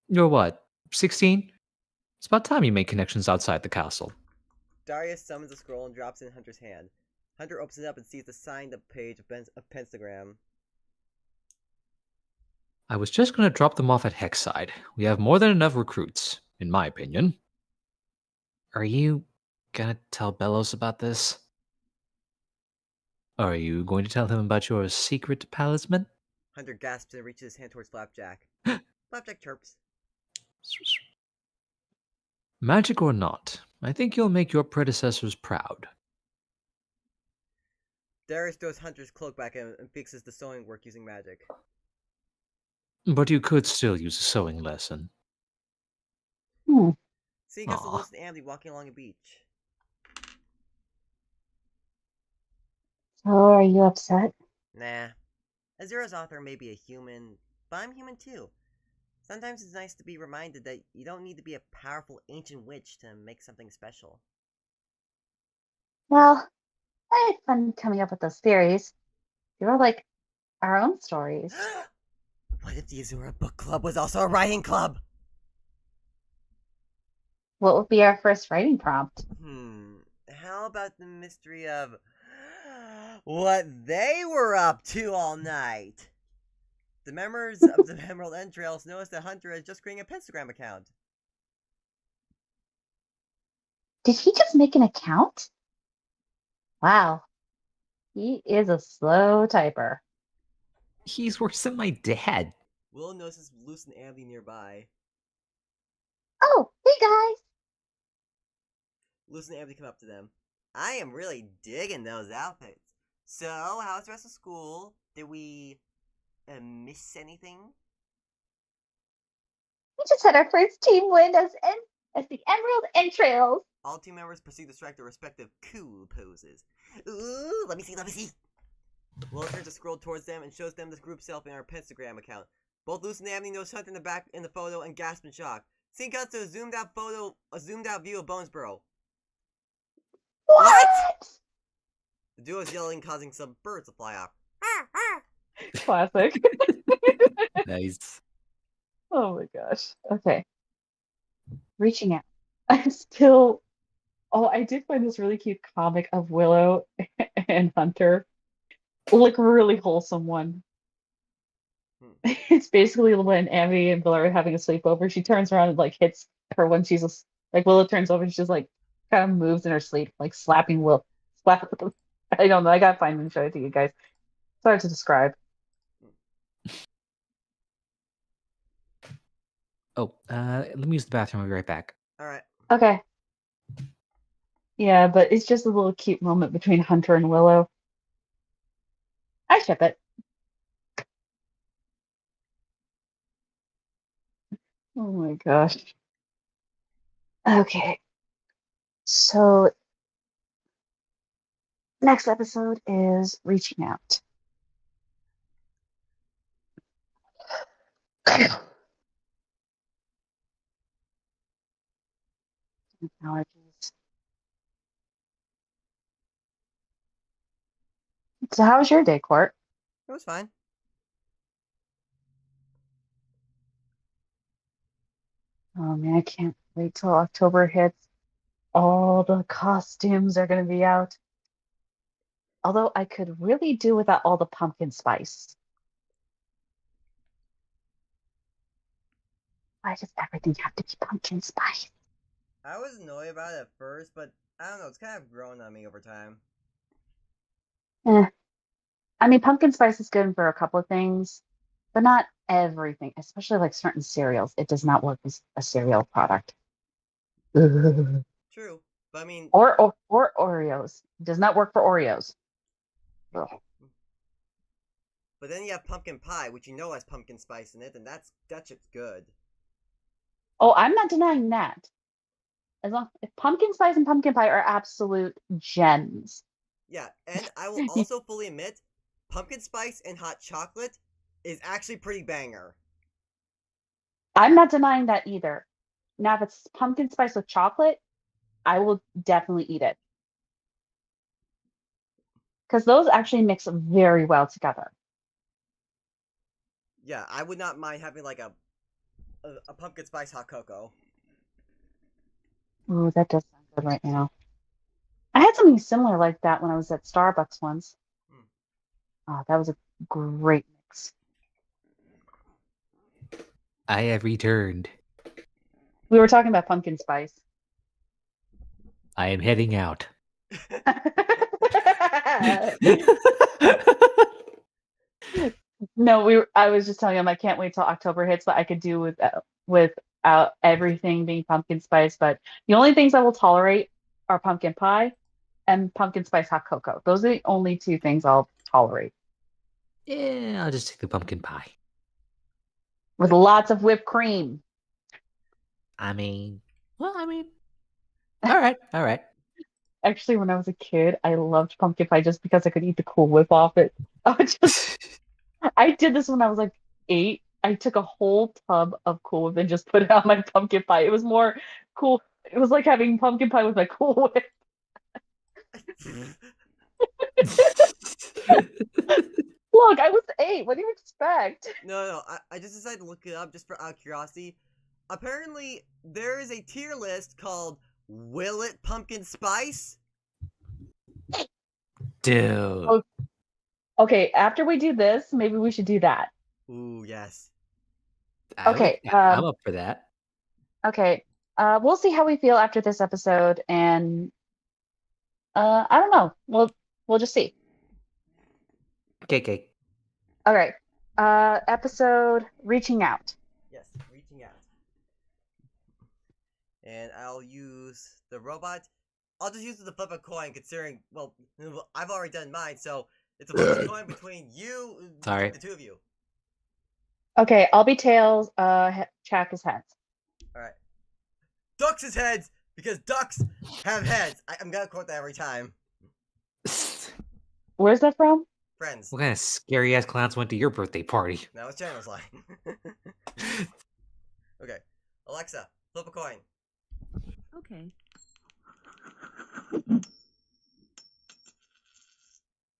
You're what, 16? It's about time you made connections outside the castle. Darius summons a scroll and drops it in Hunter's hand. Hunter opens it up and sees the signed up page of pentagram. I was just going to drop them off at Hexside. We have more than enough recruits, in my opinion. Are you gonna tell Bellows about this? Are you going to tell him about your secret talisman? Hunter gasps and reaches his hand towards Flapjack. Flapjack chirps. Magic or not, I think you'll make your predecessors proud. Darius throws Hunter's cloak back and fixes the sewing work using magic. But you could still use a sewing lesson. Seeing us Aw. Lewis and Andy walking along a beach. So, are you upset? Nah. Azura's author may be a human, but I'm human too. Sometimes it's nice to be reminded that you don't need to be a powerful ancient witch to make something special. Well, I had fun coming up with those theories. They were like our own stories. What if the Azura Book Club was also a writing club? What would be our first writing prompt? How about the mystery of what they were up to all night? The members of the Emerald Entrails notice that Hunter has just created a Pentagram account. Did he just make an account? Wow. He is a slow typer. He's worse than my dad. Willow notices Luce and Andy nearby. Oh, hey guys. Luce and Andy come up to them. I am really digging those outfits. So, how's the rest of school? Did we miss anything? We just had our first team win as the Emerald Entrails. All team members proceed to strike their respective cool poses. Ooh, let me see. Willow turns a scroll towards them and shows them this group selfie in our Pentagram account. Both Luce and Abney notice Hunter in the back in the photo and gasp in shock. Scene cuts to a zoomed out view of Bonesborough. What? The duo is yelling, causing some birds to fly off. Classic. Nice. Oh my gosh. Okay. Reaching out. I still. Oh, I did find this really cute comic of Willow and Hunter. Like, really wholesome one. It's basically when Abby and Bill are having a sleepover. She turns around and like hits her when she's like Willow turns over and she's like kind of moves in her sleep, like slapping Will. Slap. I don't know. I gotta find and show it to you guys. It's hard to describe. Oh, let me use the bathroom. I'll be right back. Alright. Okay. Yeah, but it's just a little cute moment between Hunter and Willow. I ship it. Oh my gosh. Okay. So next episode is reaching out. Allergies. So how was your day, Court? It was fine. Oh man, I can't wait till October hits. All the costumes are going to be out. Although I could really do without all the pumpkin spice. Why does everything have to be pumpkin spice? I was annoyed about it at first, but I don't know. It's kind of grown on me over time. Eh. I mean, pumpkin spice is good for a couple of things, but not everything, especially like certain cereals. It does not work as a cereal product. Ugh. True, but I mean, Or Oreos. It does not work for Oreos. Ugh. but then you have pumpkin pie, which you know has pumpkin spice in it, and that shit's good. Oh, I'm not denying that. As long if pumpkin spice and pumpkin pie are absolute gems. Yeah, and I will also fully admit, pumpkin spice and hot chocolate is actually pretty banger. I'm not denying that either. Now, if it's pumpkin spice with chocolate, I will definitely eat it. Because those actually mix very well together. Yeah, I would not mind having like a pumpkin spice hot cocoa. Ooh, that does sound good right now. I had something similar like that when I was at Starbucks once. Hmm. Oh, that was a great mix. I have returned. We were talking about pumpkin spice. I am heading out. No, I was just telling him I can't wait till October hits, but I could do without everything being pumpkin spice. But the only things I will tolerate are pumpkin pie and pumpkin spice hot cocoa. Those are the only two things I'll tolerate. Yeah, I'll just take the pumpkin pie. With lots of whipped cream. I mean, all right, all right. Actually, when I was a kid, I loved pumpkin pie just because I could eat the Cool Whip off it. I did this when I was like 8. I took a whole tub of Cool Whip and just put it on my pumpkin pie. It was more cool. It was like having pumpkin pie with my Cool Whip. Look, I was 8. What do you expect? No, I just decided to look it up just for out of curiosity. Apparently, there is a tier list called Will It Pumpkin Spice? Dude. Oh, okay, after we do this, maybe we should do that. Ooh, yes. Okay, I'm up for that. Okay. We'll see how we feel after this episode, and I don't know. We'll just see. KK. All right. Episode reaching out. Yes, reaching out. And I'll use the robot. I'll just use it to flip a coin, considering, well, I've already done mine, so it's a flip a coin between you, Sorry. the two of you. Okay, I'll be tails. Chak is heads. Alright. Ducks is heads, because ducks have heads. I'm gonna quote that every time. Where's that from? Friends. What kind of scary ass clowns went to your birthday party? That was Chandler's line. Okay. Alexa, flip a coin. Okay.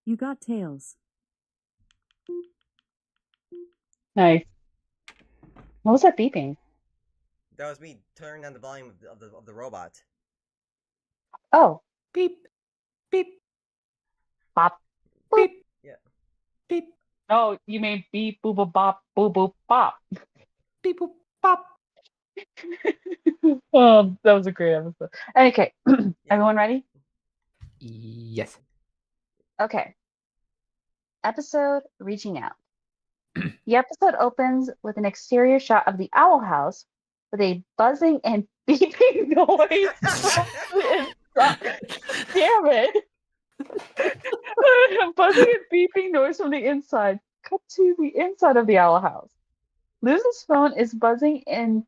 You got tails. Nice. What was that beeping? That was me turning down the volume of the robot. Oh, Beep. Beep. bop. Beep. Yeah. Beep. Oh, you mean beep, boop, boop, bop, boop, boop, bop. Beep. Boop. Pop. Oh, that was a great episode. Okay, everyone ready? Yes. Okay. Episode reaching out. The episode opens with an exterior shot of the owl house with a buzzing and beeping noise from the inside. Damn it. Buzzing and beeping noise from the inside. Cut to the inside of the owl house. Liz's phone is buzzing and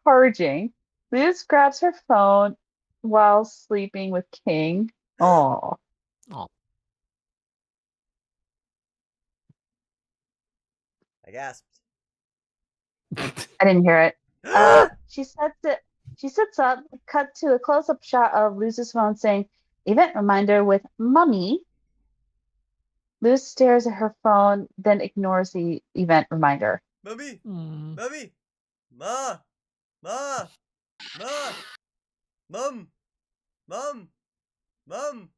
charging. Liz grabs her phone while sleeping with King. Oh. I gasped. I didn't hear it. She sits up, cut to a close-up shot of Luz's phone saying, "Event reminder with Mummy." Luz stares at her phone, then ignores the event reminder. Mummy! Mm. Mummy! Ma! Ma! Ma! Mum! Mum! Mum!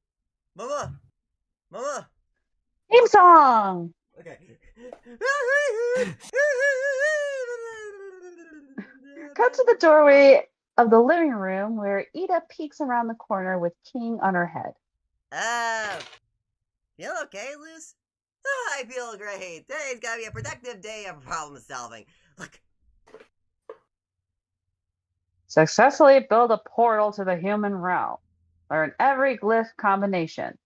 Mama! Mama! Theme song! Okay. Cut to the doorway of the living room where Ida peeks around the corner with King on her head. Feel okay, Luce? I feel great. Today's gotta be a productive day of problem solving. Look, Successfully build a portal to the human realm. Learn every glyph combination.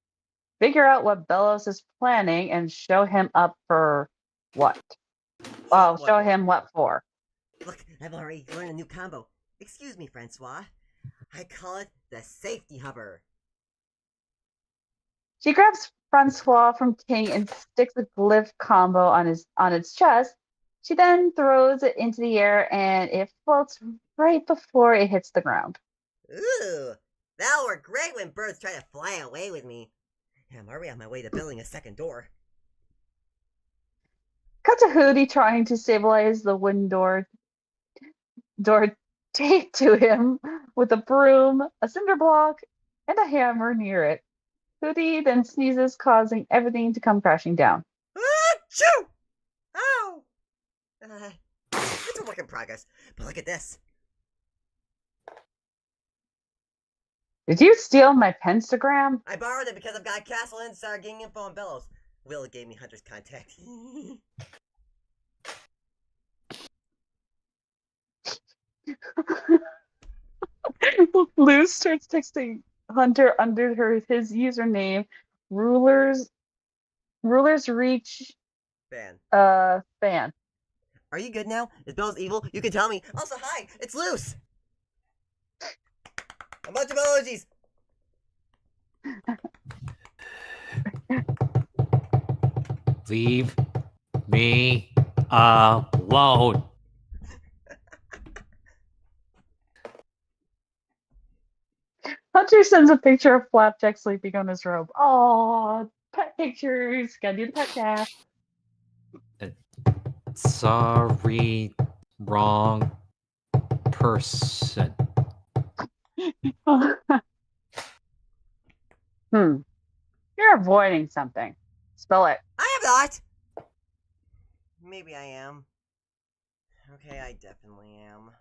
Figure out what Belos is planning and show him up for what? Well, show him what for. Look, I've already learned a new combo. Excuse me, Francois. I call it the safety hover. She grabs Francois from King and sticks a glyph combo on its chest. She then throws it into the air and it floats right before it hits the ground. Ooh, that'll work great when birds try to fly away with me. I'm already on my way to building a second door. Cut to Hootie trying to stabilize the wooden door taped to him with a broom, a cinder block, and a hammer near it. Hootie then sneezes, causing everything to come crashing down. Achoo! Ow! It's a work in progress, but look at this. Did you steal my pentagram? I borrowed it because I've got a castle and started getting info on Belos. Will gave me Hunter's contact. Luz starts texting Hunter under his username, rulers reach fan. Are you good now? Is Belos evil? You can tell me. Also, hi, it's Luce. A bunch of emojis. Leave me alone. Hunter sends a picture of Flapjack sleeping on his robe. Aw, pet pictures. Gotta do the pet cast. Sorry, wrong person. You're avoiding something. Spell it. I am not. Maybe I am. Okay, I definitely am.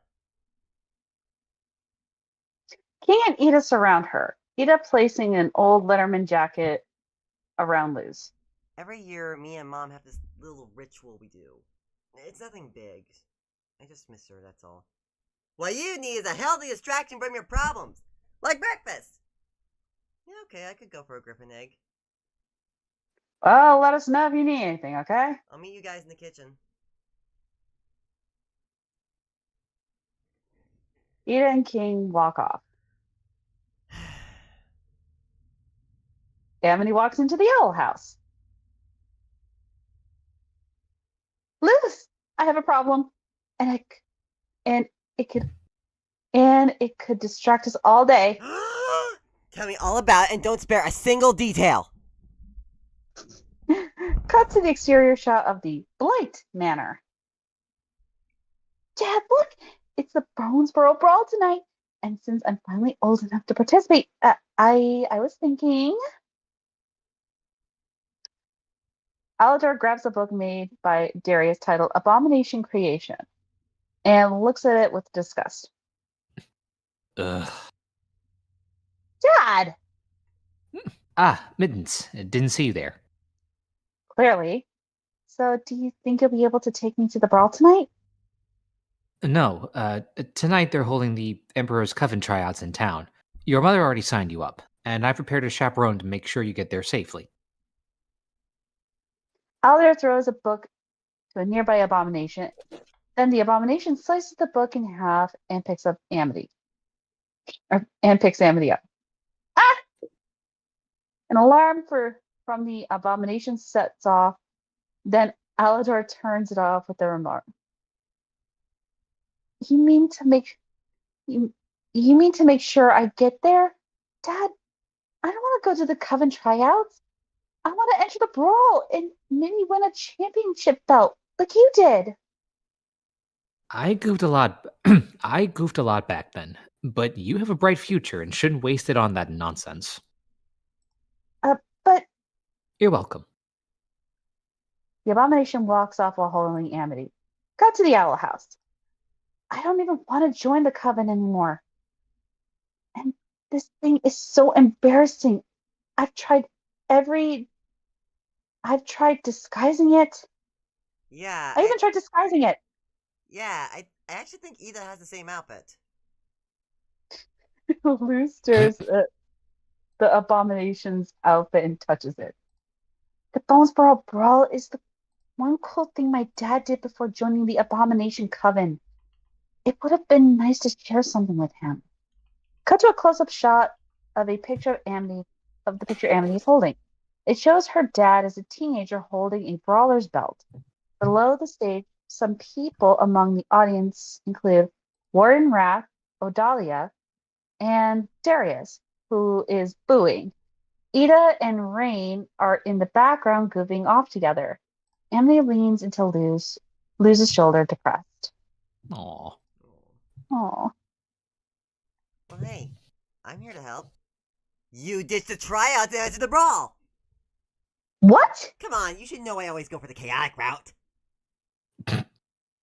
King and Ida surround her. Ida placing an old Letterman jacket around Luz. Every year, me and Mom have this little ritual we do. It's nothing big. I just miss her, that's all. What you need is a healthy distraction from your problems. Like breakfast. Yeah, okay, I could go for a griffin egg. Well, let us know if you need anything, okay? I'll meet you guys in the kitchen. Ida and King walk off. Amity walks into the owl house. Luz, I have a problem, and it could distract us all day. Tell me all about it and don't spare a single detail. Cut to the exterior shot of the Blight Manor. Dad, look! It's the Bonesboro Brawl tonight. And since I'm finally old enough to participate, I was thinking... Alador grabs a book made by Darius titled Abomination Creation and looks at it with disgust. Ugh. Dad! Ah, Mittens. Didn't see you there. Clearly. So do you think you'll be able to take me to the brawl tonight? No, tonight they're holding the Emperor's Coven tryouts in town. Your mother already signed you up, and I prepared a chaperone to make sure you get there safely. Alador throws a book to a nearby abomination. Then the abomination slices the book in half and picks up Amity. Picks Amity up. Ah! An alarm from the abomination sets off. Then Alador turns it off with the remark. You mean to make sure I get there? Dad, I don't want to go to the Coven tryouts. I want to enter the brawl and maybe win a championship belt like you did. I goofed a lot. I goofed a lot back then, but you have a bright future and shouldn't waste it on that nonsense. But You're welcome. the abomination walks off while holding Amity. Cut to the owl house. I don't even want to join the coven anymore. And this thing is so embarrassing. I've tried every I've tried disguising it. Yeah, I even tried disguising it. I actually think Ida has the same outfit. Lou stares at the abomination's outfit and touches it. The Bonesboro Brawl is the one cool thing my dad did before joining the abomination coven. It would have been nice to share something with him. Cut to a close-up shot of a picture of the picture Amity is holding. It shows her dad as a teenager holding a brawler's belt. Below the stage, some people among the audience include Warden Wrath, Odalia, and Darius, who is booing. Ida and Rain are in the background goofing off together. Emily leans into Luz's shoulder, depressed. Aw. Oh, Well, hey, I'm here to help. You ditched the tryout to enter the brawl. what? Come on, you should know I always go for the chaotic route.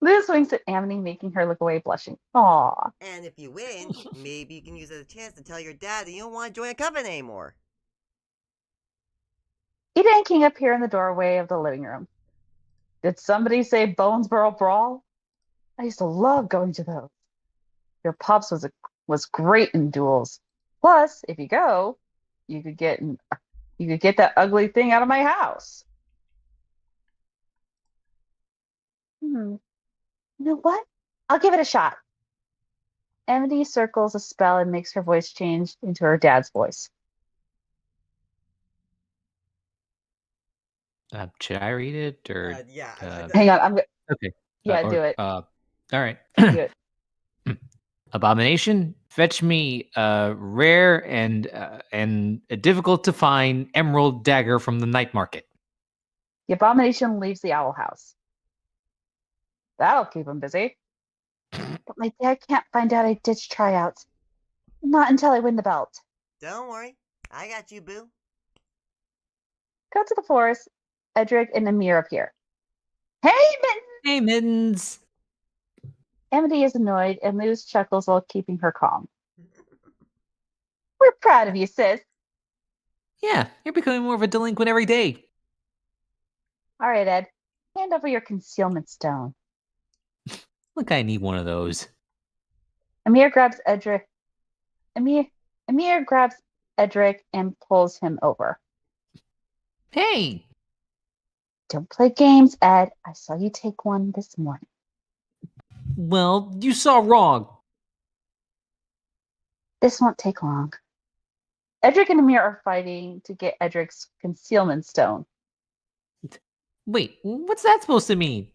Luz winks at Amity, making her look away, blushing. Aw. And if you win, maybe you can use it as a chance to tell your dad that you don't want to join a coven anymore. Ida and King appear in the doorway of the living room. Did somebody say Bonesboro Brawl? I used to love going to those. Your pops was great in duels. Plus, if you go, you could get that ugly thing out of my house. You know what? I'll give it a shot. Amity circles a spell and makes her voice change into her dad's voice. Should I read it or? Hang on, Okay. Yeah, do it. All right. Do it. Abomination, fetch me a rare and a difficult to find emerald dagger from the night market. The abomination leaves the owl house. That'll keep him busy. But my dad can't find out I ditched tryouts. Not until I win the belt. Don't worry, I got you, boo. Cut to the forest. Edric and Amir appear. Hey, Mitten! Hey, Mittens. Amity is annoyed and Luz chuckles while keeping her calm. We're proud of you, sis. Yeah, you're becoming more of a delinquent every day. All right, Ed. Hand over your concealment stone. Look, I need one of those. Amir grabs Edric. Amir grabs Edric and pulls him over. Hey! Don't play games, Ed. I saw you take one this morning. Well, you saw wrong. This won't take long. Edric and Amir are fighting to get Edric's concealment stone. Wait, what's that supposed to mean?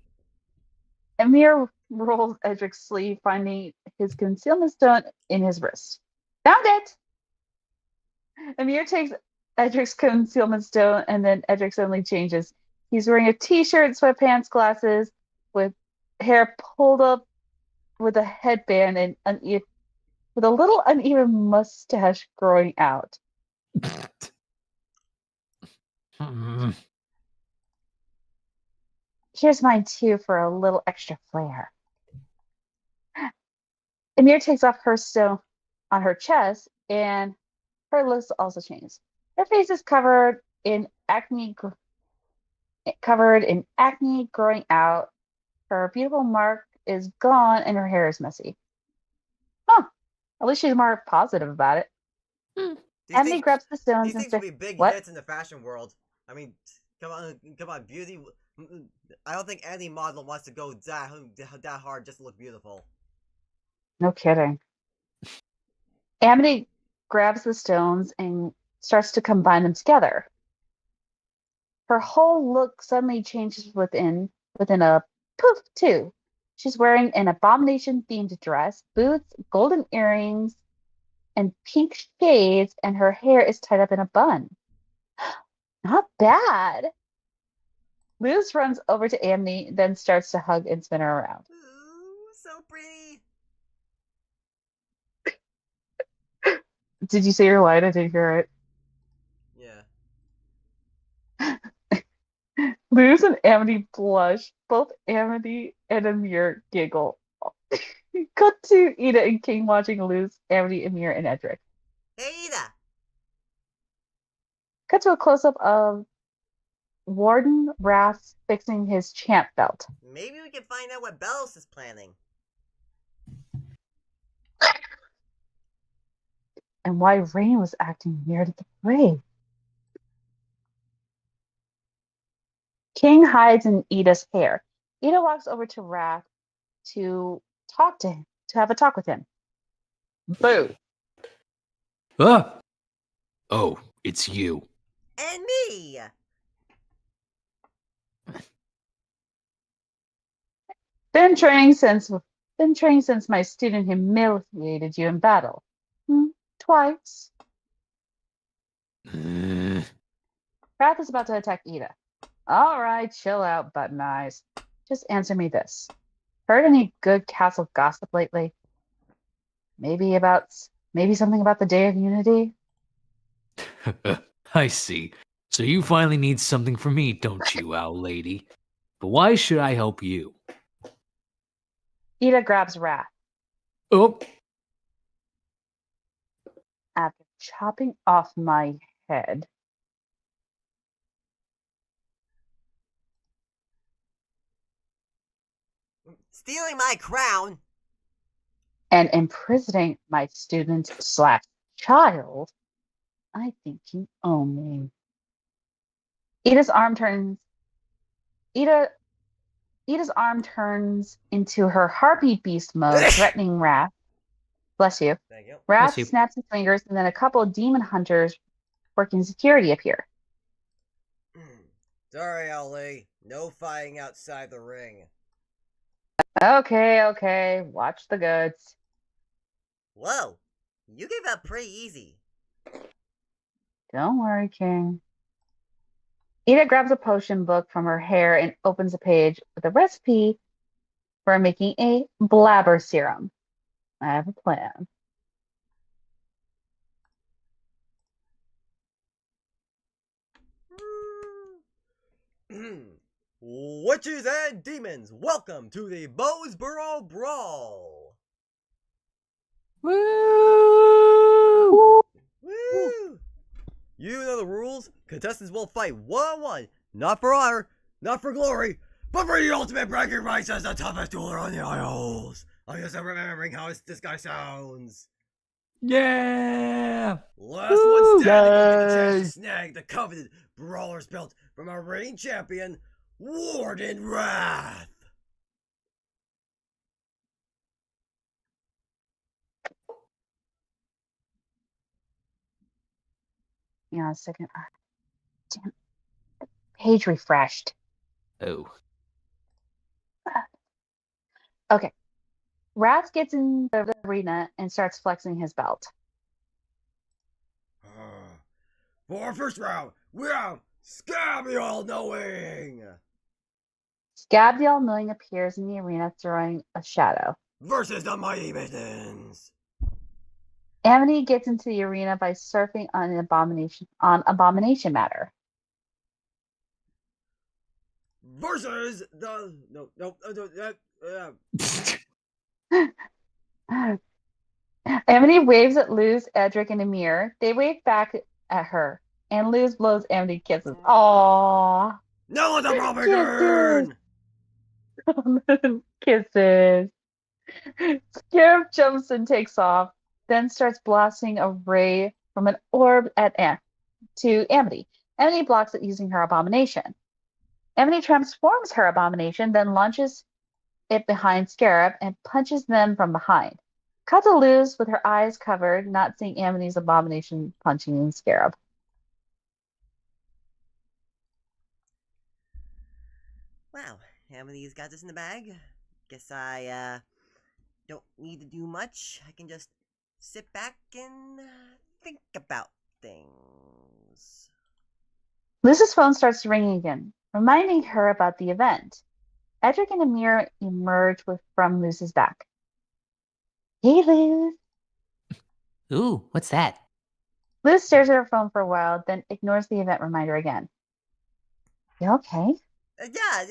Amir rolls Edric's sleeve, finding his concealment stone in his wrist. Found it! Amir takes Edric's concealment stone, and then Edric suddenly changes. He's wearing a t-shirt, sweatpants, glasses, with hair pulled up with a headband and with a little uneven mustache growing out. Here's mine too for a little extra flair. Amir takes off her stone on her chest, and her looks also changes. Her face is covered in acne growing out. Her beautiful mark is gone, and her hair is messy. Huh. At least she's more positive about it. Emily grabs the stones These and things would be big what? hits in the fashion world. I mean, come on, beauty. I don't think any model wants to go that hard just to look beautiful. No kidding. Amity grabs the stones and starts to combine them together. Her whole look suddenly changes within a poof, too. She's wearing an abomination-themed dress, boots, golden earrings, and pink shades, and her hair is tied up in a bun. Not bad. Luz runs over to Amity, then starts to hug and spin her around. Ooh, so pretty. Did you say your line? I didn't hear it. Yeah. Luz and Amity blush. Both Amity and Amir giggle. Cut to Ida and King watching Luz, Amity, Amir, and Edric. Hey, Ida! Cut to a close-up of Warden Wrath fixing his champ belt. Maybe we can find out what Bellos is planning. And why Rain was acting weird at the parade. King hides in Ida's hair. Ida walks over to Wrath to talk to him, to have a talk with him. Boo. Ah! Oh, it's you. And me! Been training since my student humiliated you in battle. Twice. Wrath is about to attack Ida. All right, chill out, button eyes. Just answer me this. Heard any good castle gossip lately? Maybe something about the Day of Unity? I see. So you finally need something from me, don't you, owl lady? But why should I help you? Ida grabs Wrath. Oh, After chopping off my head, Stealing my crown? and imprisoning my student / child, I think you owe me. Ida's arm turns into her harpy beast mode, threatening Wrath. Bless you. Thank you. Wrath Bless you. snaps his fingers, and then a couple of demon hunters working security appear. Sorry, Ali. No fighting outside the ring. Okay, watch the goods. Whoa, you gave up pretty easy. Don't worry, King. Ida grabs a potion book from her hair and opens a page with a recipe for making a blabber serum. I have a plan. Witches and demons, welcome to the Bowsboro Brawl. woo! Woo! You know the rules. Contestants will fight one-on-one, not for honor, not for glory, but for the ultimate bragging rights as the toughest dueler on the Isles. I'm just remembering how this guy sounds. Yeah! Last one standing will get the chance Yay! to snag the coveted Brawler's belt from our reigning champion, Warden Wrath. Hang on a second. Damn. Page refreshed. Oh. Okay. Wrath gets in the arena and starts flexing his belt. For our first round, we have Scabby All Knowing Scab the All-Knowing appears in the arena throwing a shadow. versus the Mighty Mittens. Amity gets into the arena by surfing on abomination matter. Versus the Amity waves at Luz, Edric, and Amir. They wave back at her, and Luz blows Amity kisses. Aww. no one's a Propagand. Kisses. Scarab jumps and takes off, then starts blasting a ray from an orb to Amity. Amity blocks it using her abomination. Amity transforms her abomination, then launches it behind Scarab and punches them from behind. Cut to Luz with her eyes covered, not seeing Amity's abomination punching Scarab. Wow, Amity's got this in the bag. Guess I don't need to do much. I can just sit back and think about things. Luz's phone starts ringing again, reminding her about the event. Edric and Amir emerge from Luz's back. Hey, Luz. Ooh, what's that? Luz stares at her phone for a while, then ignores the event reminder again. You okay? Yeah,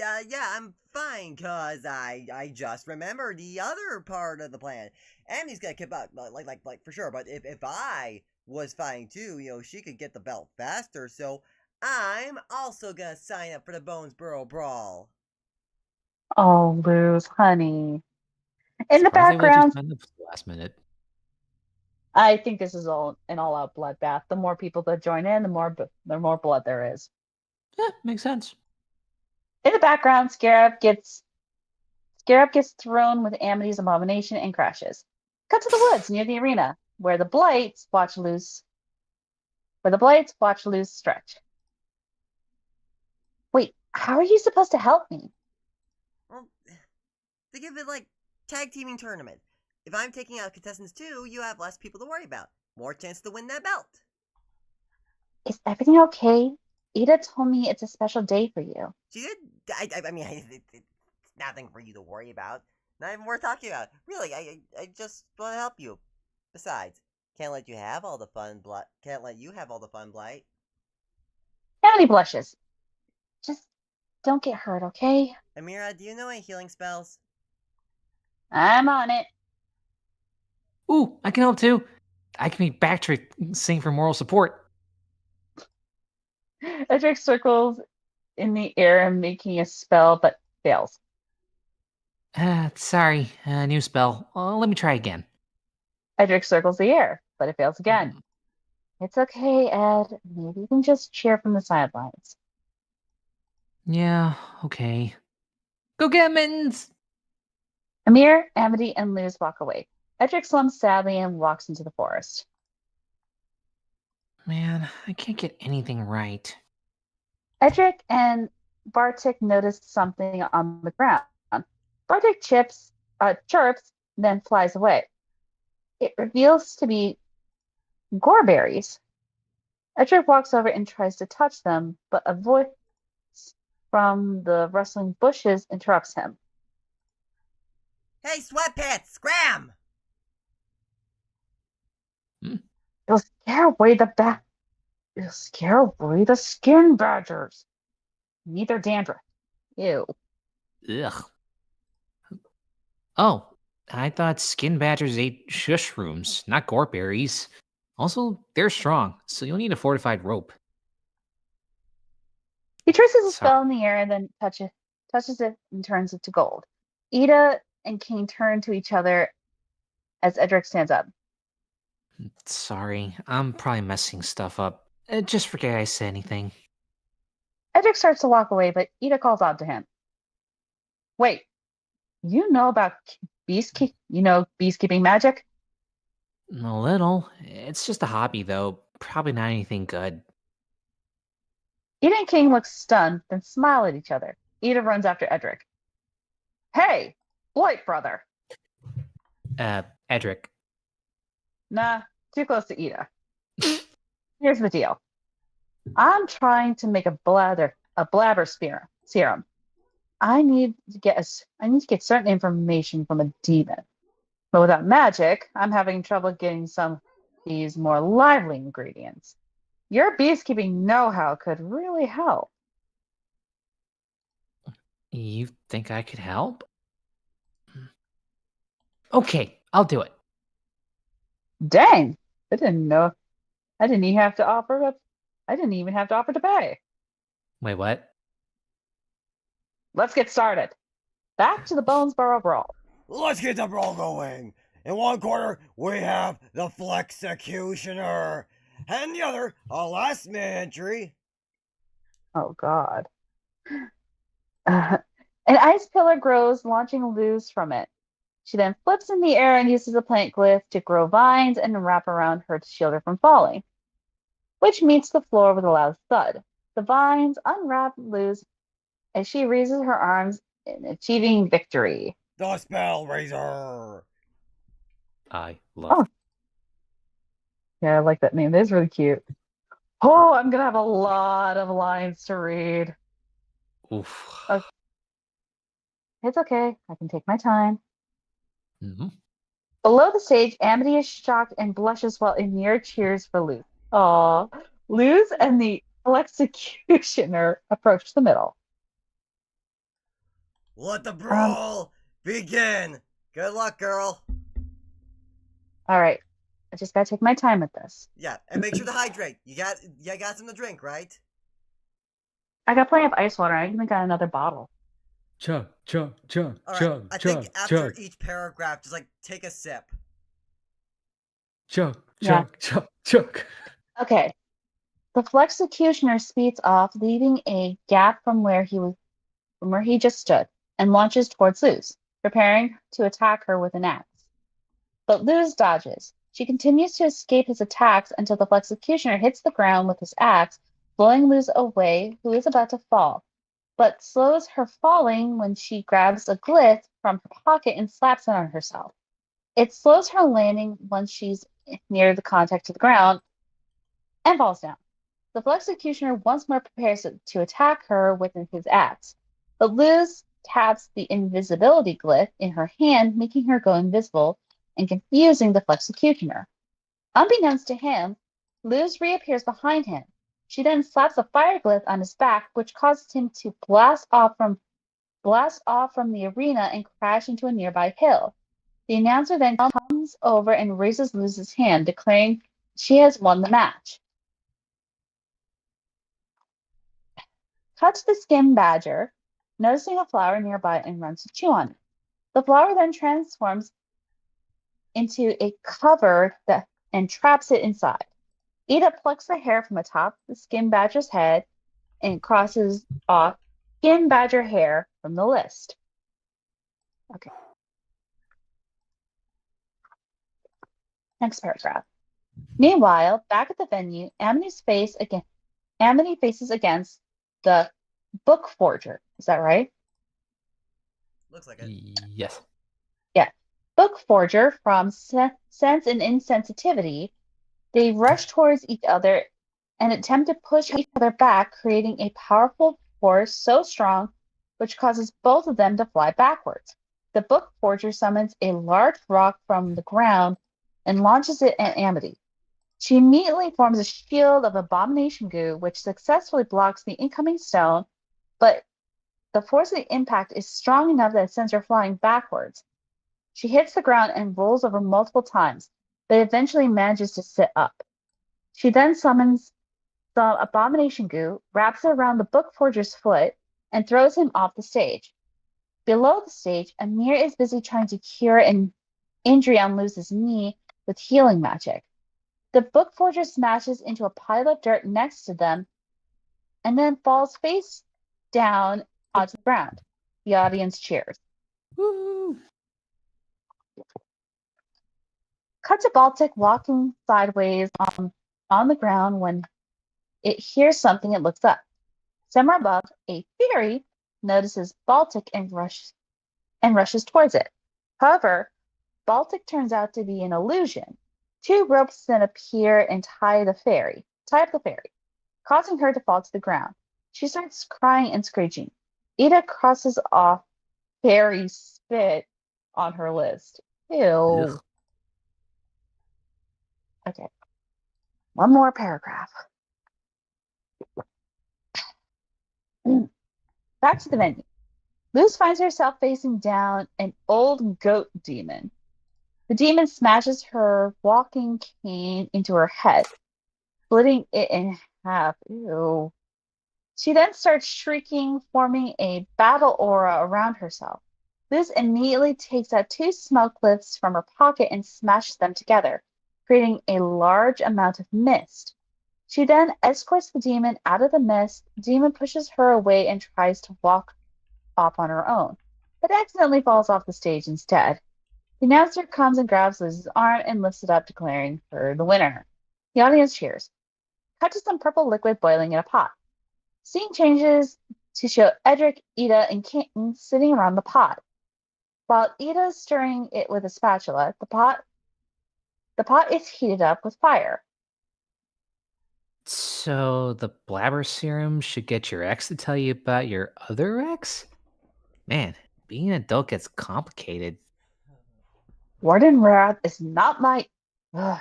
I'm fine, cause I just remembered the other part of the plan. Andy's gonna keep up, like for sure. But if I was fine too, she could get the belt faster. So I'm also gonna sign up for the Bonesboro Brawl. Oh, Luz, honey. In the Surprised they let you background, sign up for the last minute. I think this is all an all-out bloodbath. The more people that join in, the more blood there is. Yeah, makes sense. In the background, Scarab gets thrown with Amity's abomination and crashes. Cut to the woods near the arena, where the Blights watch Luz stretch. Wait, how are you supposed to help me? Well, think of it like tag teaming tournament. If I'm taking out contestants too, you have less people to worry about. More chance to win that belt. Is everything okay? Ida told me it's a special day for you. She did. I mean, it's nothing for you to worry about. Not even worth talking about. Really, I just want to help you. Besides, can't let you have all the fun, Blight. Can't let you have all the fun, Blight. Amity blushes. Just don't get hurt, okay? Amira, do you know any healing spells? I'm on it. Ooh, I can help too. I can make Bactric sing for moral support. Edric circles in the air making a spell, but fails. Sorry, new spell. Let me try again. Edric circles the air, but it fails again. Mm, It's okay, Ed. Maybe you can just cheer from the sidelines. Yeah, okay. Go get mittens! Amir, Amity, and Luz walk away. Edric slumps sadly and walks into the forest. Man, I can't get anything right. Edric and Bartik notice something on the ground. Bartik chirps, then flies away. It reveals to be goreberries. Edric walks over and tries to touch them, but a voice from the rustling bushes interrupts him. Hey, sweatpants, scram! You'll scare away You'll scare away the skin badgers. Need their dandruff. Ew. Ugh. Oh, I thought skin badgers ate shrooms, not goreberries. Also, they're strong, so you'll need a fortified rope. He traces a Sorry. spell in the air and then touches it and turns it to gold. Ida and Kane turn to each other as Edric stands up. Sorry, I'm probably messing stuff up. Just forget I said anything. Edric starts to walk away, but Ida calls out to him. Wait, you know about beekeeping magic? A little. It's just a hobby, though. Probably not anything good. Ida and King look stunned, then smile at each other. Ida runs after Edric. Hey, Blight brother. Edric. Nah, too close to Ida. Here's the deal. I'm trying to make a blabber serum. I need to get certain information from a demon. But without magic, I'm having trouble getting some of these more lively ingredients. Your beekeeping know-how could really help. You think I could help? Okay, I'll do it. Dang, I didn't know. I didn't even have to offer to pay. Wait, what? Let's get started. Back to the Bonesboro Brawl. Let's get the brawl going. In one corner, we have the Flexecutioner. And in the other, a last minute entry. Oh God. An ice pillar grows, launching Luz from it. She then flips in the air and uses a plant glyph to grow vines and wrap around her to shield her from falling, which meets the floor with a loud thud. The vines unwrap Luz as she raises her arms in achieving victory. The Spell Razor. I love. Oh, yeah, I like that name. That is really cute. Oh, I'm gonna have a lot of lines to read. Oof. Okay. It's okay. I can take my time. Mhm. Below the stage, Amity is shocked and blushes while Emir cheers for Luz. Aw. Luz and the executioner approach the middle. Let the brawl begin. Good luck, girl. All right. I just gotta take my time with this. Yeah, and make sure to hydrate. You got something to drink, right? I got plenty of ice water. I even got another bottle. Chug, chug, chug, All right. chug, I think chug, after chug, each paragraph, just like take a sip. chug, Yeah. chug, chug, chug. Okay. The Flexecutioner speeds off, leaving a gap from where he just stood, and launches towards Luz, preparing to attack her with an axe. But Luz dodges. She continues to escape his attacks until the Flexecutioner hits the ground with his axe, blowing Luz away, who is about to fall, but slows her falling when she grabs a glyph from her pocket and slaps it on herself. It slows her landing once she's near the contact to the ground and falls down. The Flexecutioner once more prepares to attack her with his axe, but Luz taps the invisibility glyph in her hand, making her go invisible and confusing the Flexecutioner. Unbeknownst to him, Luz reappears behind him. She then slaps a fire glyph on his back, which causes him to blast off from the arena and crash into a nearby hill. The announcer then comes over and raises Luz's hand, declaring she has won the match. Cut to the skin badger, noticing a flower nearby and runs to chew on it. The flower then transforms into a cover and traps it inside. Ida plucks the hair from atop the skin badger's head and crosses off skin badger hair from the list. Okay. Next paragraph. Meanwhile, back at the venue, Amity faces against the book forger. Is that right? Looks like it. Yes. Yeah. Book forger from Sense and Insensitivity. They rush towards each other and attempt to push each other back, creating a powerful force so strong which causes both of them to fly backwards. The book forger summons a large rock from the ground and launches it at Amity. She immediately forms a shield of abomination goo, which successfully blocks the incoming stone, but the force of the impact is strong enough that it sends her flying backwards. She hits the ground and rolls over multiple times, but eventually manages to sit up. She then summons the abomination goo, wraps it around the book forger's foot, and throws him off the stage. Below the stage, Amir is busy trying to cure an injury on Luz's knee with healing magic. The book forger smashes into a pile of dirt next to them and then falls face down onto the ground. The audience cheers. Woo! Cut to Baltic walking sideways on the ground when it hears something and looks up. Somewhere above, a fairy notices Baltic and rushes towards it. However, Baltic turns out to be an illusion. Two ropes then appear and tie up the fairy, causing her to fall to the ground. She starts crying and screeching. Ida crosses off fairy spit on her list. Ew. Ugh. Okay. One more paragraph. Back to the venue. Luz finds herself facing down an old goat demon. The demon smashes her walking cane into her head, splitting it in half. Ew. She then starts shrieking, forming a battle aura around herself. Luz immediately takes out two smoke glyphs from her pocket and smashes them together, creating a large amount of mist. She then escorts the demon out of the mist. The demon pushes her away and tries to walk off on her own, but accidentally falls off the stage instead. The announcer comes and grabs Luz's arm and lifts it up, declaring her the winner. The audience cheers. Cut to some purple liquid boiling in a pot. Scene changes to show Edric, Ida, and King sitting around the pot. While Ida is stirring it with a spatula, the pot is heated up with fire. So the blabber serum should get your ex to tell you about your other ex? Man, being an adult gets complicated. Warden Wrath is not my. Ugh.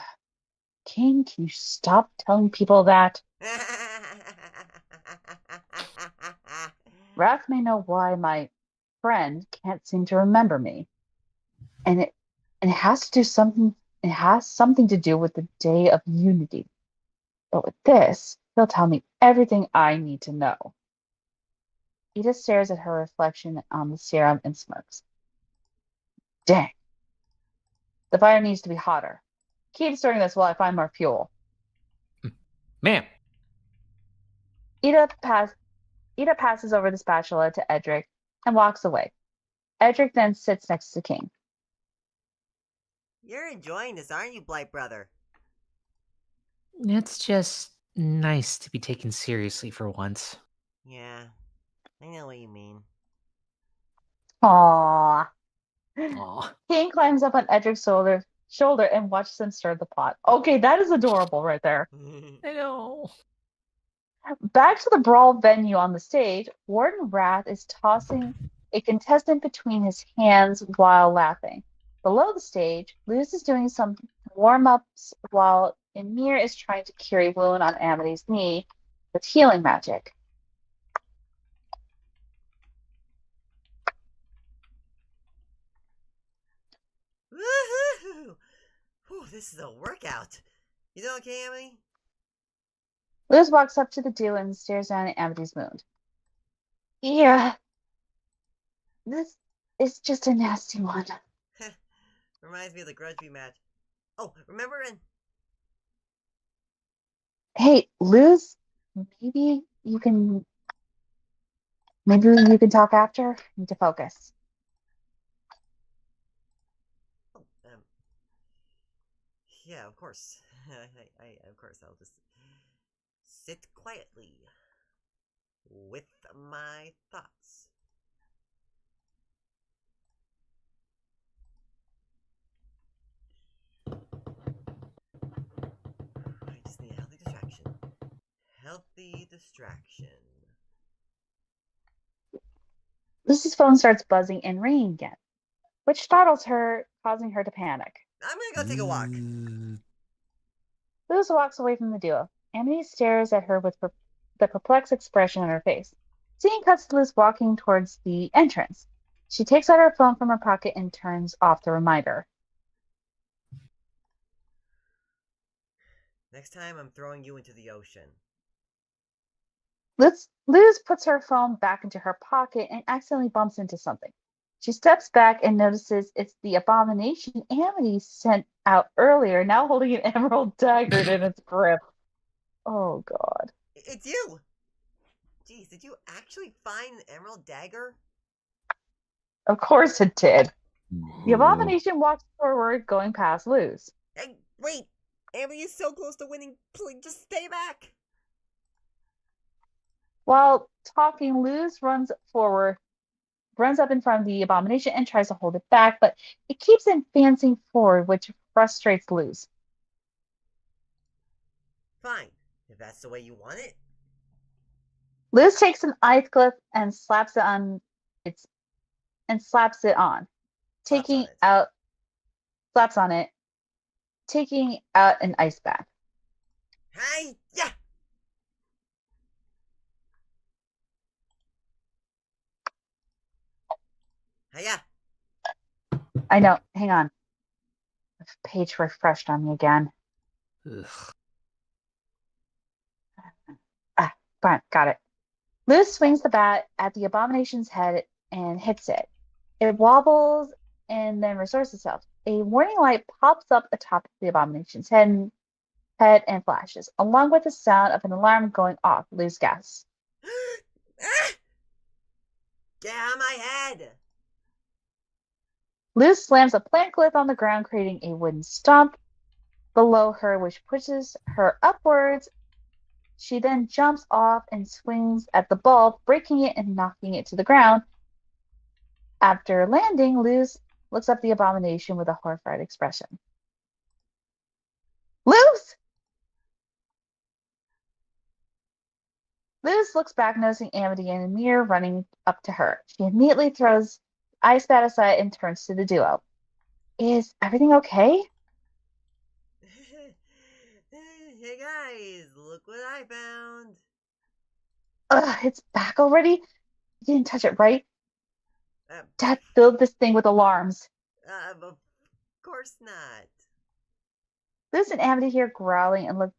King, can you stop telling people that? Wrath may know why my friend can't seem to remember me. And it has to do something it has something to do with the Day of Unity. But with this, he'll tell me everything I need to know. Edith stares at her reflection on the serum and smirks. Dang. The fire needs to be hotter. Keep stirring this while I find more fuel. Ma'am. Edith passes over the spatula to Edric and walks away. Edric then sits next to King. You're enjoying this, aren't you, Blight Brother? It's just nice to be taken seriously for once. Yeah, I know what you mean. Aww. Aw. King climbs up on Edric's shoulder and watches him stir the pot. Okay, that is adorable right there. I know. Back to the brawl venue on the stage, Warden Wrath is tossing a contestant between his hands while laughing. Below the stage, Luz is doing some warm-ups while Emir is trying to cure a wound on Amity's knee with healing magic. Woohoo! Whew, this is a workout. You doing okay, Emily? Luz walks up to the duo and stares down at Amity's wound. Yeah, this is just a nasty one. Reminds me of the grudge rematch. Oh, remember in... Hey, Luz, maybe you can talk after. I need to focus. Oh, yeah, of course. Of course, I'll just sit quietly with my thoughts. I just need a healthy distraction. Healthy distraction. Luz's phone starts buzzing and ringing again, which startles her, causing her to panic. I'm gonna go take a walk. Luz walks away from the duo. Amity stares at her with the perplexed expression on her face. Scene cuts to Luz walking towards the entrance. She takes out her phone from her pocket and turns off the reminder. Next time, I'm throwing you into the ocean. Luz puts her phone back into her pocket and accidentally bumps into something. She steps back and notices it's the abomination Amity sent out earlier, now holding an emerald dagger in its grip. Oh, God. It's you! Jeez, did you actually find the emerald dagger? Of course it did. The abomination walks forward, going past Luz. Hey, wait! Emily is so close to winning. Please, just stay back! While talking, Luz runs up in front of the abomination and tries to hold it back, but it keeps advancing forward, which frustrates Luz. Fine, if that's the way you want it. Luz takes an ice clip and slaps it on, Slaps on taking it. out slaps on it, taking out an ice bath. Hi, yeah! Hiya! I know. Hang on. The page refreshed on me again. Ugh. Fine, got it. Luz swings the bat at the abomination's head and hits it. It wobbles and then restores itself. A warning light pops up atop the abomination's head and flashes, along with the sound of an alarm going off. Luz gasps. Ah! Get out of my head! Luz slams a plant glyph on the ground, creating a wooden stump below her, which pushes her upwards. She then jumps off and swings at the bulb, breaking it and knocking it to the ground. After landing, Luz looks up the abomination with a horrified expression. Luz! Luz looks back, noticing Amity and Amir running up to her. She immediately throws ice bat aside and turns to the duo. Is everything okay? Hey guys, look what I found. Ugh, it's back already? You didn't touch it, right? Dad filled this thing with alarms. Of course not. Luz and Amity hear growling and look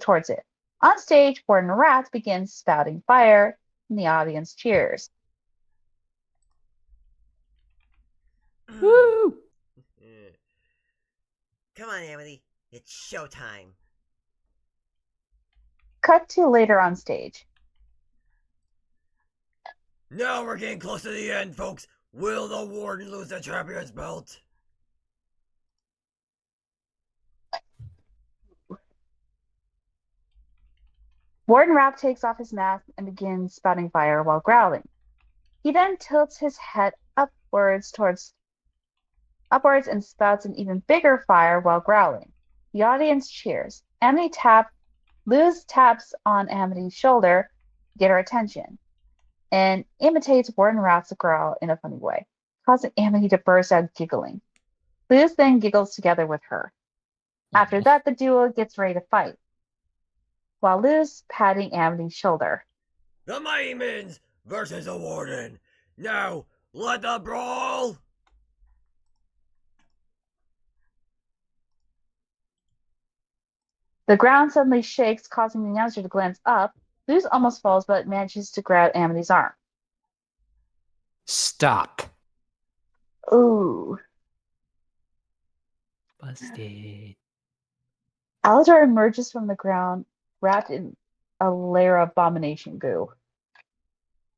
towards it. On stage, Warden Rat begins spouting fire, and the audience cheers. Woo! Come on, Amity. It's showtime. Cut to later on stage. Now we're getting close to the end, folks. Will the Warden lose the champion's belt? Warden Rat takes off his mask and begins spouting fire while growling. He then tilts his head upwards and spouts an even bigger fire while growling. The audience cheers. Luz taps on Amity's shoulder to get her attention and imitates Warden Rat's growl in a funny way, causing Amity to burst out giggling. Luz then giggles together with her. After that, the duo gets ready to fight, while Luz patting Amity's shoulder. The Mighty Mins versus the Warden. Now, let the brawl! The ground suddenly shakes, causing the announcer to glance up. Luz almost falls, but manages to grab Amity's arm. Stop. Ooh. Busted. Aladar emerges from the ground, wrapped in a layer of abomination goo.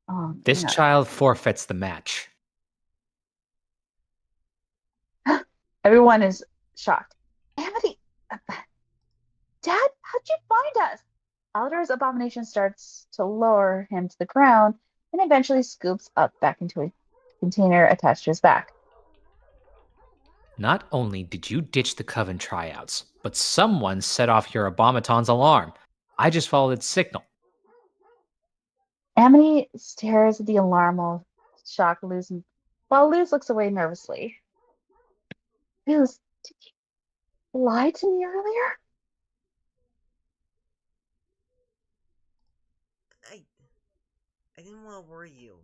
Oh, This man. child forfeits the match. Everyone is shocked. Amity, Dad, how'd you find us? Aladar's abomination starts to lower him to the ground and eventually scoops up back into a container attached to his back. Not only did you ditch the Coven tryouts, but someone set off your Abomaton's alarm. I just followed its signal. Amity stares at the alarm while Luz looks away nervously. Luz, did you lie to me earlier? I didn't want to worry you.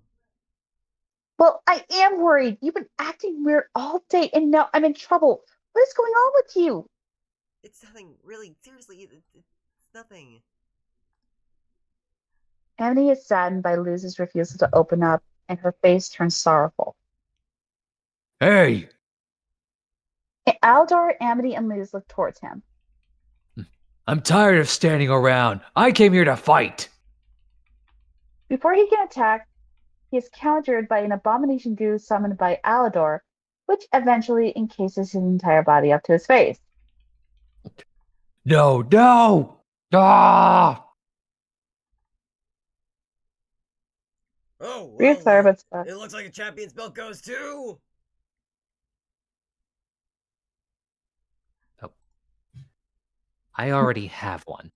Well, I am worried. You've been acting weird all day, and now I'm in trouble. What is going on with you? It's nothing, really. Seriously, it's nothing. Amity is saddened by Luz's refusal to open up, and her face turns sorrowful. Hey! Aldor, Amity, and Luz look towards him. I'm tired of standing around. I came here to fight. Before he can attack, he is countered by an abomination goo summoned by Alador, which eventually encases his entire body up to his face. No, no! Ah! Oh, Weird, well, sorry, but it looks like a champion's belt goes too. I already have one.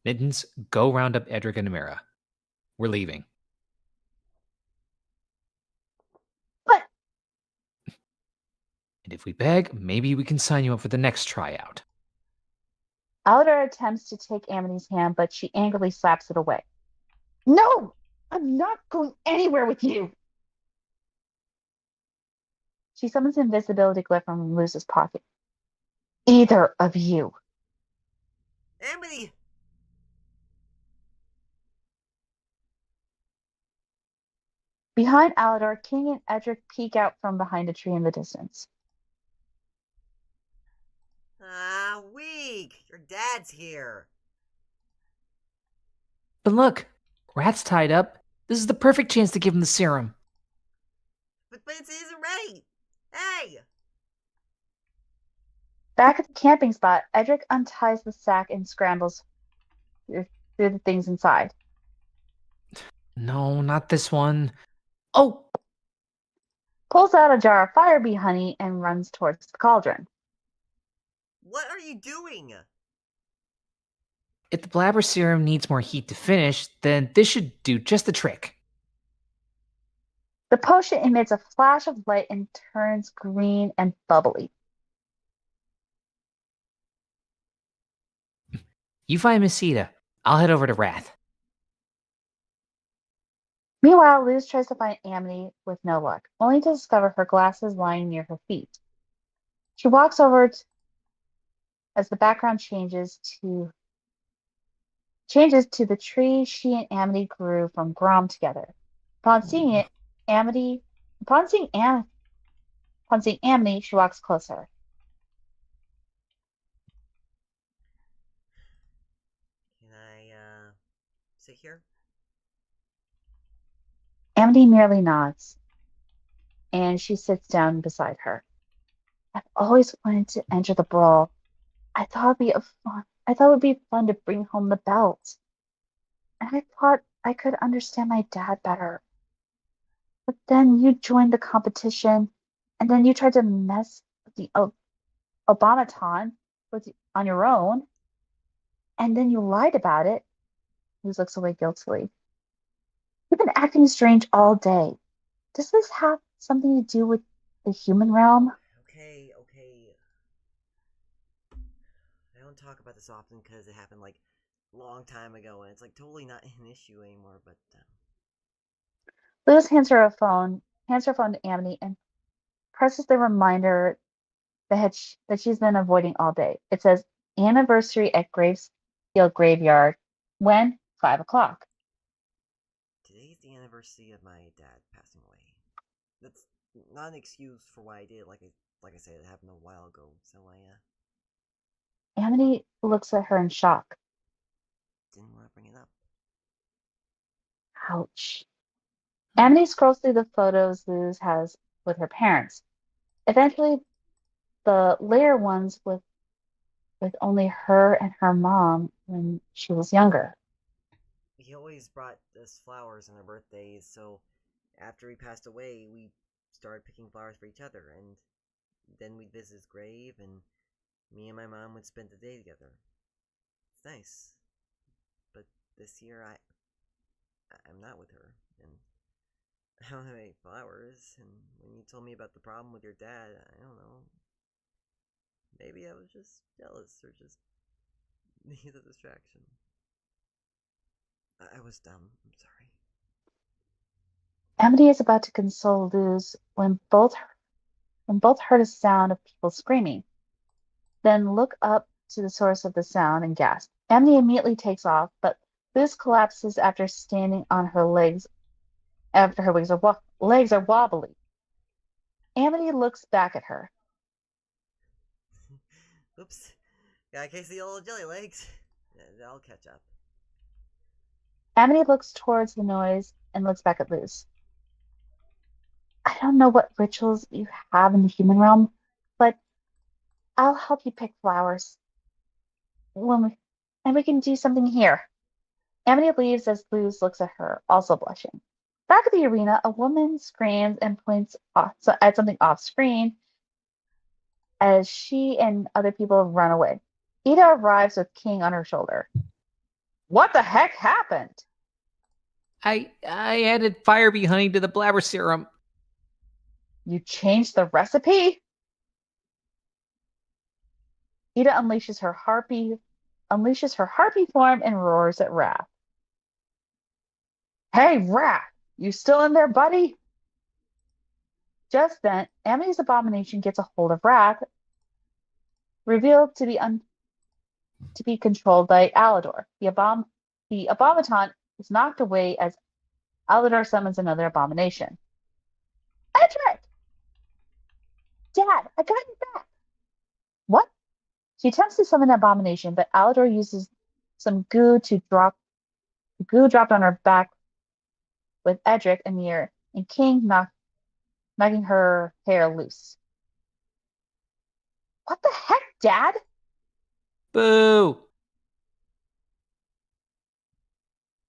Mittens, go round up Edric and Amira. We're leaving. But And if we beg, maybe we can sign you up for the next tryout. Alador attempts to take Amity's hand, but she angrily slaps it away. No! I'm not going anywhere with you! She summons invisibility glyph from Luz's pocket. Either of you. Amity! Behind Alador, King and Edric peek out from behind a tree in the distance. Ah, weak! Your dad's here. But look, Rat's tied up. This is the perfect chance to give him the serum. But it isn't right! Hey! Back at the camping spot, Edric unties the sack and scrambles through the things inside. No, not this one. Oh! Pulls out a jar of fire bee honey and runs towards the cauldron. What are you doing? If the blabber serum needs more heat to finish, then this should do just the trick. The potion emits a flash of light and turns green and bubbly. You find Miss Sita. I'll head over to Wrath. Meanwhile, Luz tries to find Amity with no luck, only to discover her glasses lying near her feet. She walks over as the background changes to the tree she and Amity grew from Grom together. Upon seeing it, Amity upon seeing Am upon seeing Amity, she walks closer. Can I, sit here? Amity merely nods, and she sits down beside her. I've always wanted to enter the brawl. I thought it would be fun to bring home the belt. And I thought I could understand my dad better. But then you joined the competition, and then you tried to mess with the Obamaton on your own, and then you lied about it. Luz looks away guiltily. You've been acting strange all day. Does this have something to do with the human realm? Okay. I don't talk about this often because it happened like a long time ago and it's like totally not an issue anymore, but Luz hands her phone to Amity, and presses the reminder that she's been avoiding all day. It says anniversary at Gravefield Graveyard. When? 5 o'clock. today's the anniversary of my dad passing away. That's not an excuse for what I did. Like I said, it happened a while ago. So I Amity looks at her in shock. didn't want to bring it up. Ouch. Amity scrolls through the photos Luz has with her parents. Eventually, the later ones with only her and her mom when she was younger. He always brought us flowers on our birthdays, so after he passed away, we started picking flowers for each other, and then we'd visit his grave, and me and my mom would spend the day together. It's nice. But this year, I'm not with her, and I don't have any flowers, and when you told me about the problem with your dad, I don't know. Maybe I was just jealous, or just need a distraction. I was dumb. I'm sorry. Amity is about to console Luz when both heard a sound of people screaming, then look up to the source of the sound and gasp. Amity immediately takes off, but Luz collapses after standing on her legs after her legs are wobbly. Amity looks back at her. Oops. Got a case of the old jelly legs. I'll catch up. Amity looks towards the noise and looks back at Luz. I don't know what rituals you have in the human realm, but I'll help you pick flowers. And we can do something here. Amity leaves as Luz looks at her, also blushing. Back at the arena, a woman screams and points at something off screen as she and other people run away. Ida arrives with King on her shoulder. What the heck happened? I added fire bee honey to the blabber serum. You changed the recipe? Ida unleashes her harpy form and roars at Wrath. Hey, Wrath, you still in there, buddy? Just then, Amity's abomination gets a hold of Wrath, revealed to be controlled by Alador. The abomaton is knocked away as Alador summons another abomination. Edric! Dad, I got you back! What? She attempts to summon an abomination, but Alador uses some goo dropped on her back with Edric, Amir, and King knocking her hair loose. What the heck, Dad? Boo!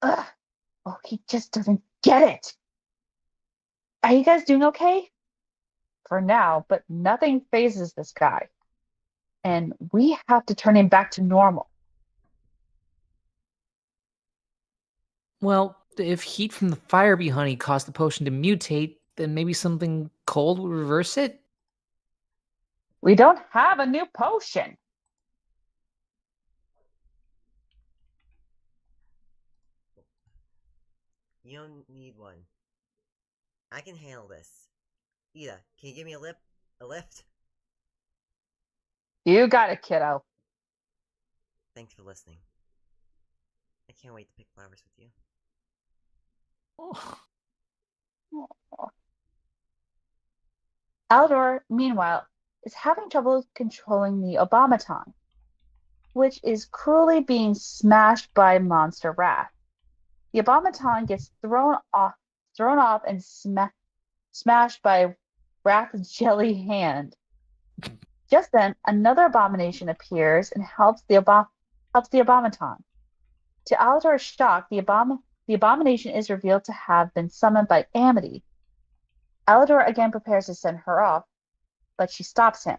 Ugh. Oh, he just doesn't get it. Are you guys doing okay? For now, but nothing phases this guy. And we have to turn him back to normal. Well, if heat from the fire bee honey caused the potion to mutate, then maybe something cold would reverse it? We don't have a new potion. You don't need one. I can handle this. Ida, can you give me a lift? You got it, kiddo. Thanks for listening. I can't wait to pick flowers with you. Aldor, meanwhile, is having trouble controlling the Obamaton, which is cruelly being smashed by Monster Wrath. The Obamaton gets thrown off and smashed by Wrath's jelly hand. Just then, another abomination appears and helps the Obamaton. To Aldor's shock, the abomination is revealed to have been summoned by Amity. Alador again prepares to send her off, but she stops him.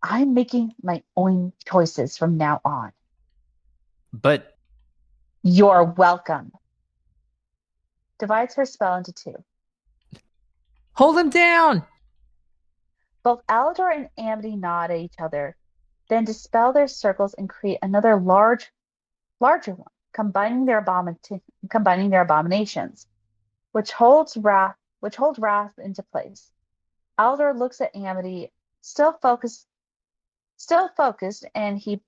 I'm making my own choices from now on. But You're welcome. Divides her spell into two. Hold him down! Both Alador and Amity nod at each other, then dispel their circles and create another larger one, combining their abominations, which holds Wrath into place. Alador looks at Amity, still focused, and he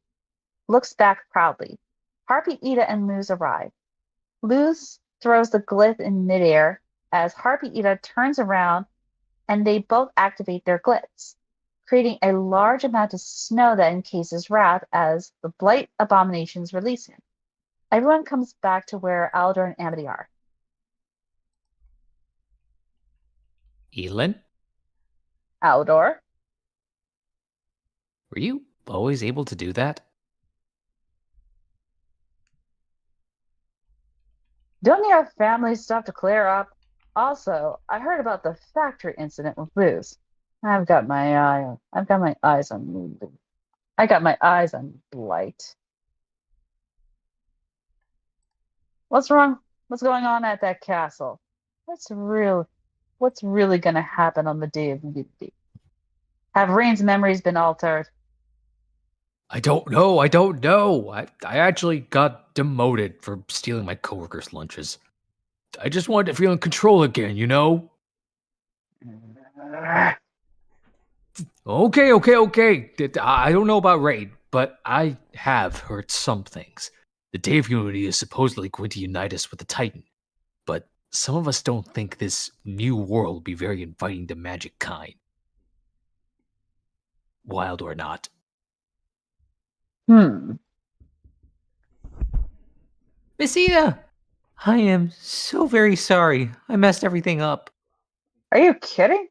looks back proudly. Harpy, Ida, and Luz arrive. Luz throws the glyph in midair as Harpy Ida turns around, and they both activate their glyphs, creating a large amount of snow that encases Wrath as the Blight abominations release him. Everyone comes back to where Alador and Amity are. Elin, Alador? were you always able to do that? Don't need our family stuff to clear up. Also, I heard about the factory incident with Luz. I got my eyes on Blight. What's wrong? What's going on at that castle? What's really gonna happen on the day of Unity? Have Rain's memories been altered? I don't know. I actually got demoted for stealing my coworkers' lunches. I just wanted to feel in control again, you know? Okay. I don't know about Raid, but I have heard some things. The Day of Unity is supposedly going to unite us with the Titan, but some of us don't think this new world will be very inviting to magic kind. Wild or not. Miss Ida! I am so very sorry. I messed everything up. Are you kidding?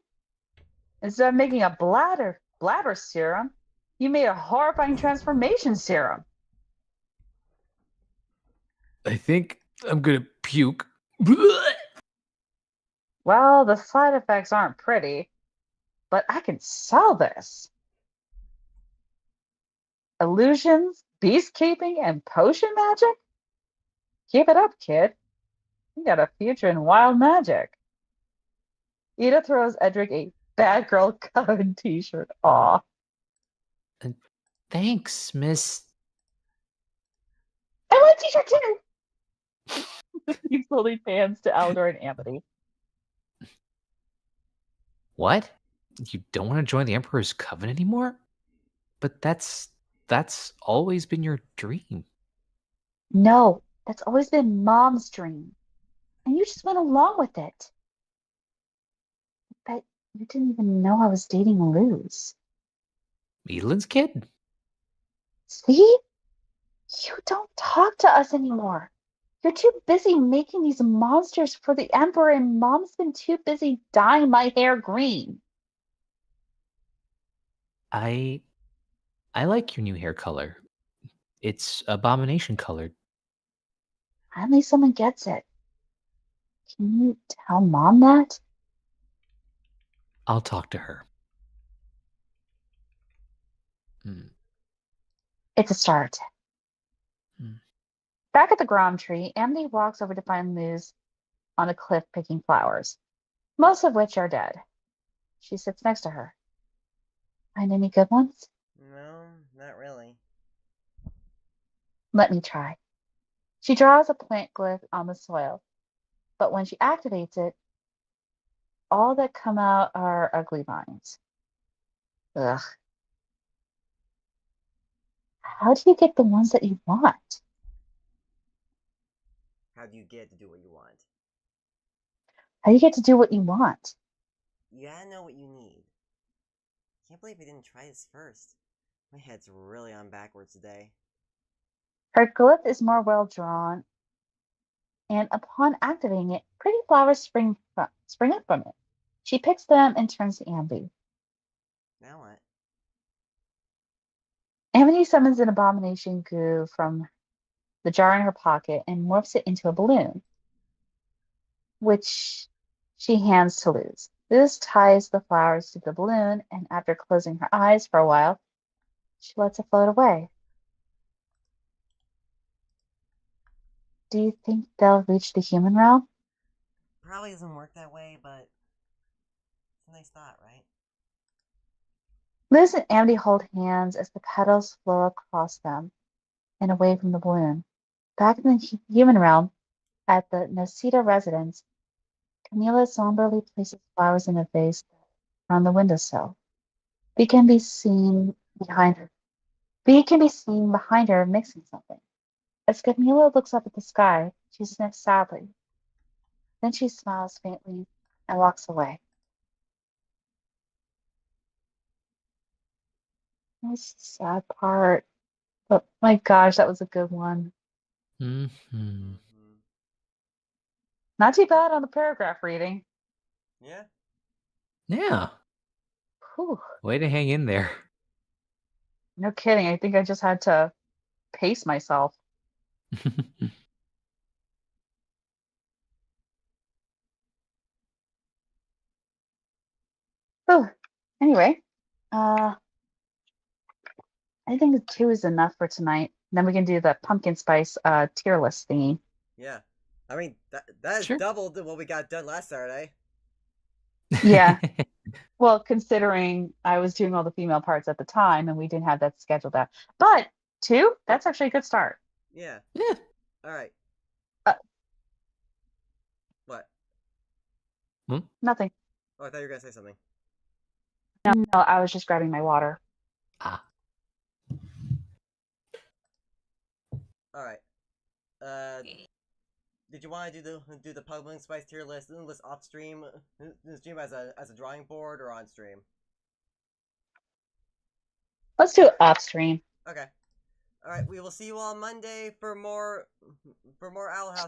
Instead of making a blabber serum, you made a horrifying transformation serum. I think I'm gonna puke. Well, the side effects aren't pretty, but I can sell this. Illusions, beastkeeping, and potion magic? Keep it up, kid. You got a future in wild magic. Ida throws Edric a bad girl coven t-shirt. Aw. Thanks, Miss. I want a t-shirt too! He slowly pans to Aldor and Amity. What? You don't want to join the Emperor's Coven anymore? But that's always been your dream. No, that's always been Mom's dream. And you just went along with it. I bet you didn't even know I was dating Luz. Edelin's kid? See? You don't talk to us anymore. You're too busy making these monsters for the Emperor, and Mom's been too busy dyeing my hair green. I like your new hair color. It's abomination colored. Finally, someone gets it. Can you tell Mom that? I'll talk to her. It's a start. Back at the Grom tree, Amity walks over to find Luz on a cliff picking flowers, most of which are dead. She sits next to her. Find any good ones? No, not really. Let me try. She draws a plant glyph on the soil. but when she activates it, all that come out are ugly vines. Ugh. How do you get the ones that you want? How do you get to do what you want? How do you get to do what you want? You gotta know what you need. Can't believe we didn't try this first. My head's really on backwards today. Her glyph is more well drawn, and upon activating it, pretty flowers spring up from it. She picks them and turns to Ambi. Now what? Amity summons an abomination goo from the jar in her pocket and morphs it into a balloon, which she hands to Luz. Luz ties the flowers to the balloon, and after closing her eyes for a while, she lets it float away. Do you think they'll reach the human realm? Probably doesn't work that way, but it's a nice thought, right? Liz and Amity hold hands as the petals flow across them and away from the balloon. Back in the human realm, at the Nocita residence, Camila somberly places flowers in a vase on the windowsill. Bee can be seen behind her. Bee can be seen behind her mixing something. As Camila looks up at the sky, she sniffs sadly. Then she smiles faintly and walks away. That's the sad part. But my gosh, that was a good one. Mm-hmm. Not too bad on the paragraph reading. Yeah? Yeah. Whew. Way to hang in there. No kidding. I think I just had to pace myself. Oh, anyway, I think 2 is enough for tonight. Then we can do the pumpkin spice tier list thingy. Yeah. I mean, that is Sure. double what we got done last Saturday. Yeah. Well, considering I was doing all the female parts at the time and we didn't have that scheduled out. But 2, that's actually a good start. Yeah. Yeah. Alright. Uh, What? Nothing. Oh, I thought you were gonna say something. No, I was just grabbing my water. Ah. Alright. Did you want to do the pumpkin spice tier list off stream as a drawing board or on stream? Let's do it off stream. Okay. All right. We will see you all Monday for more Owl House.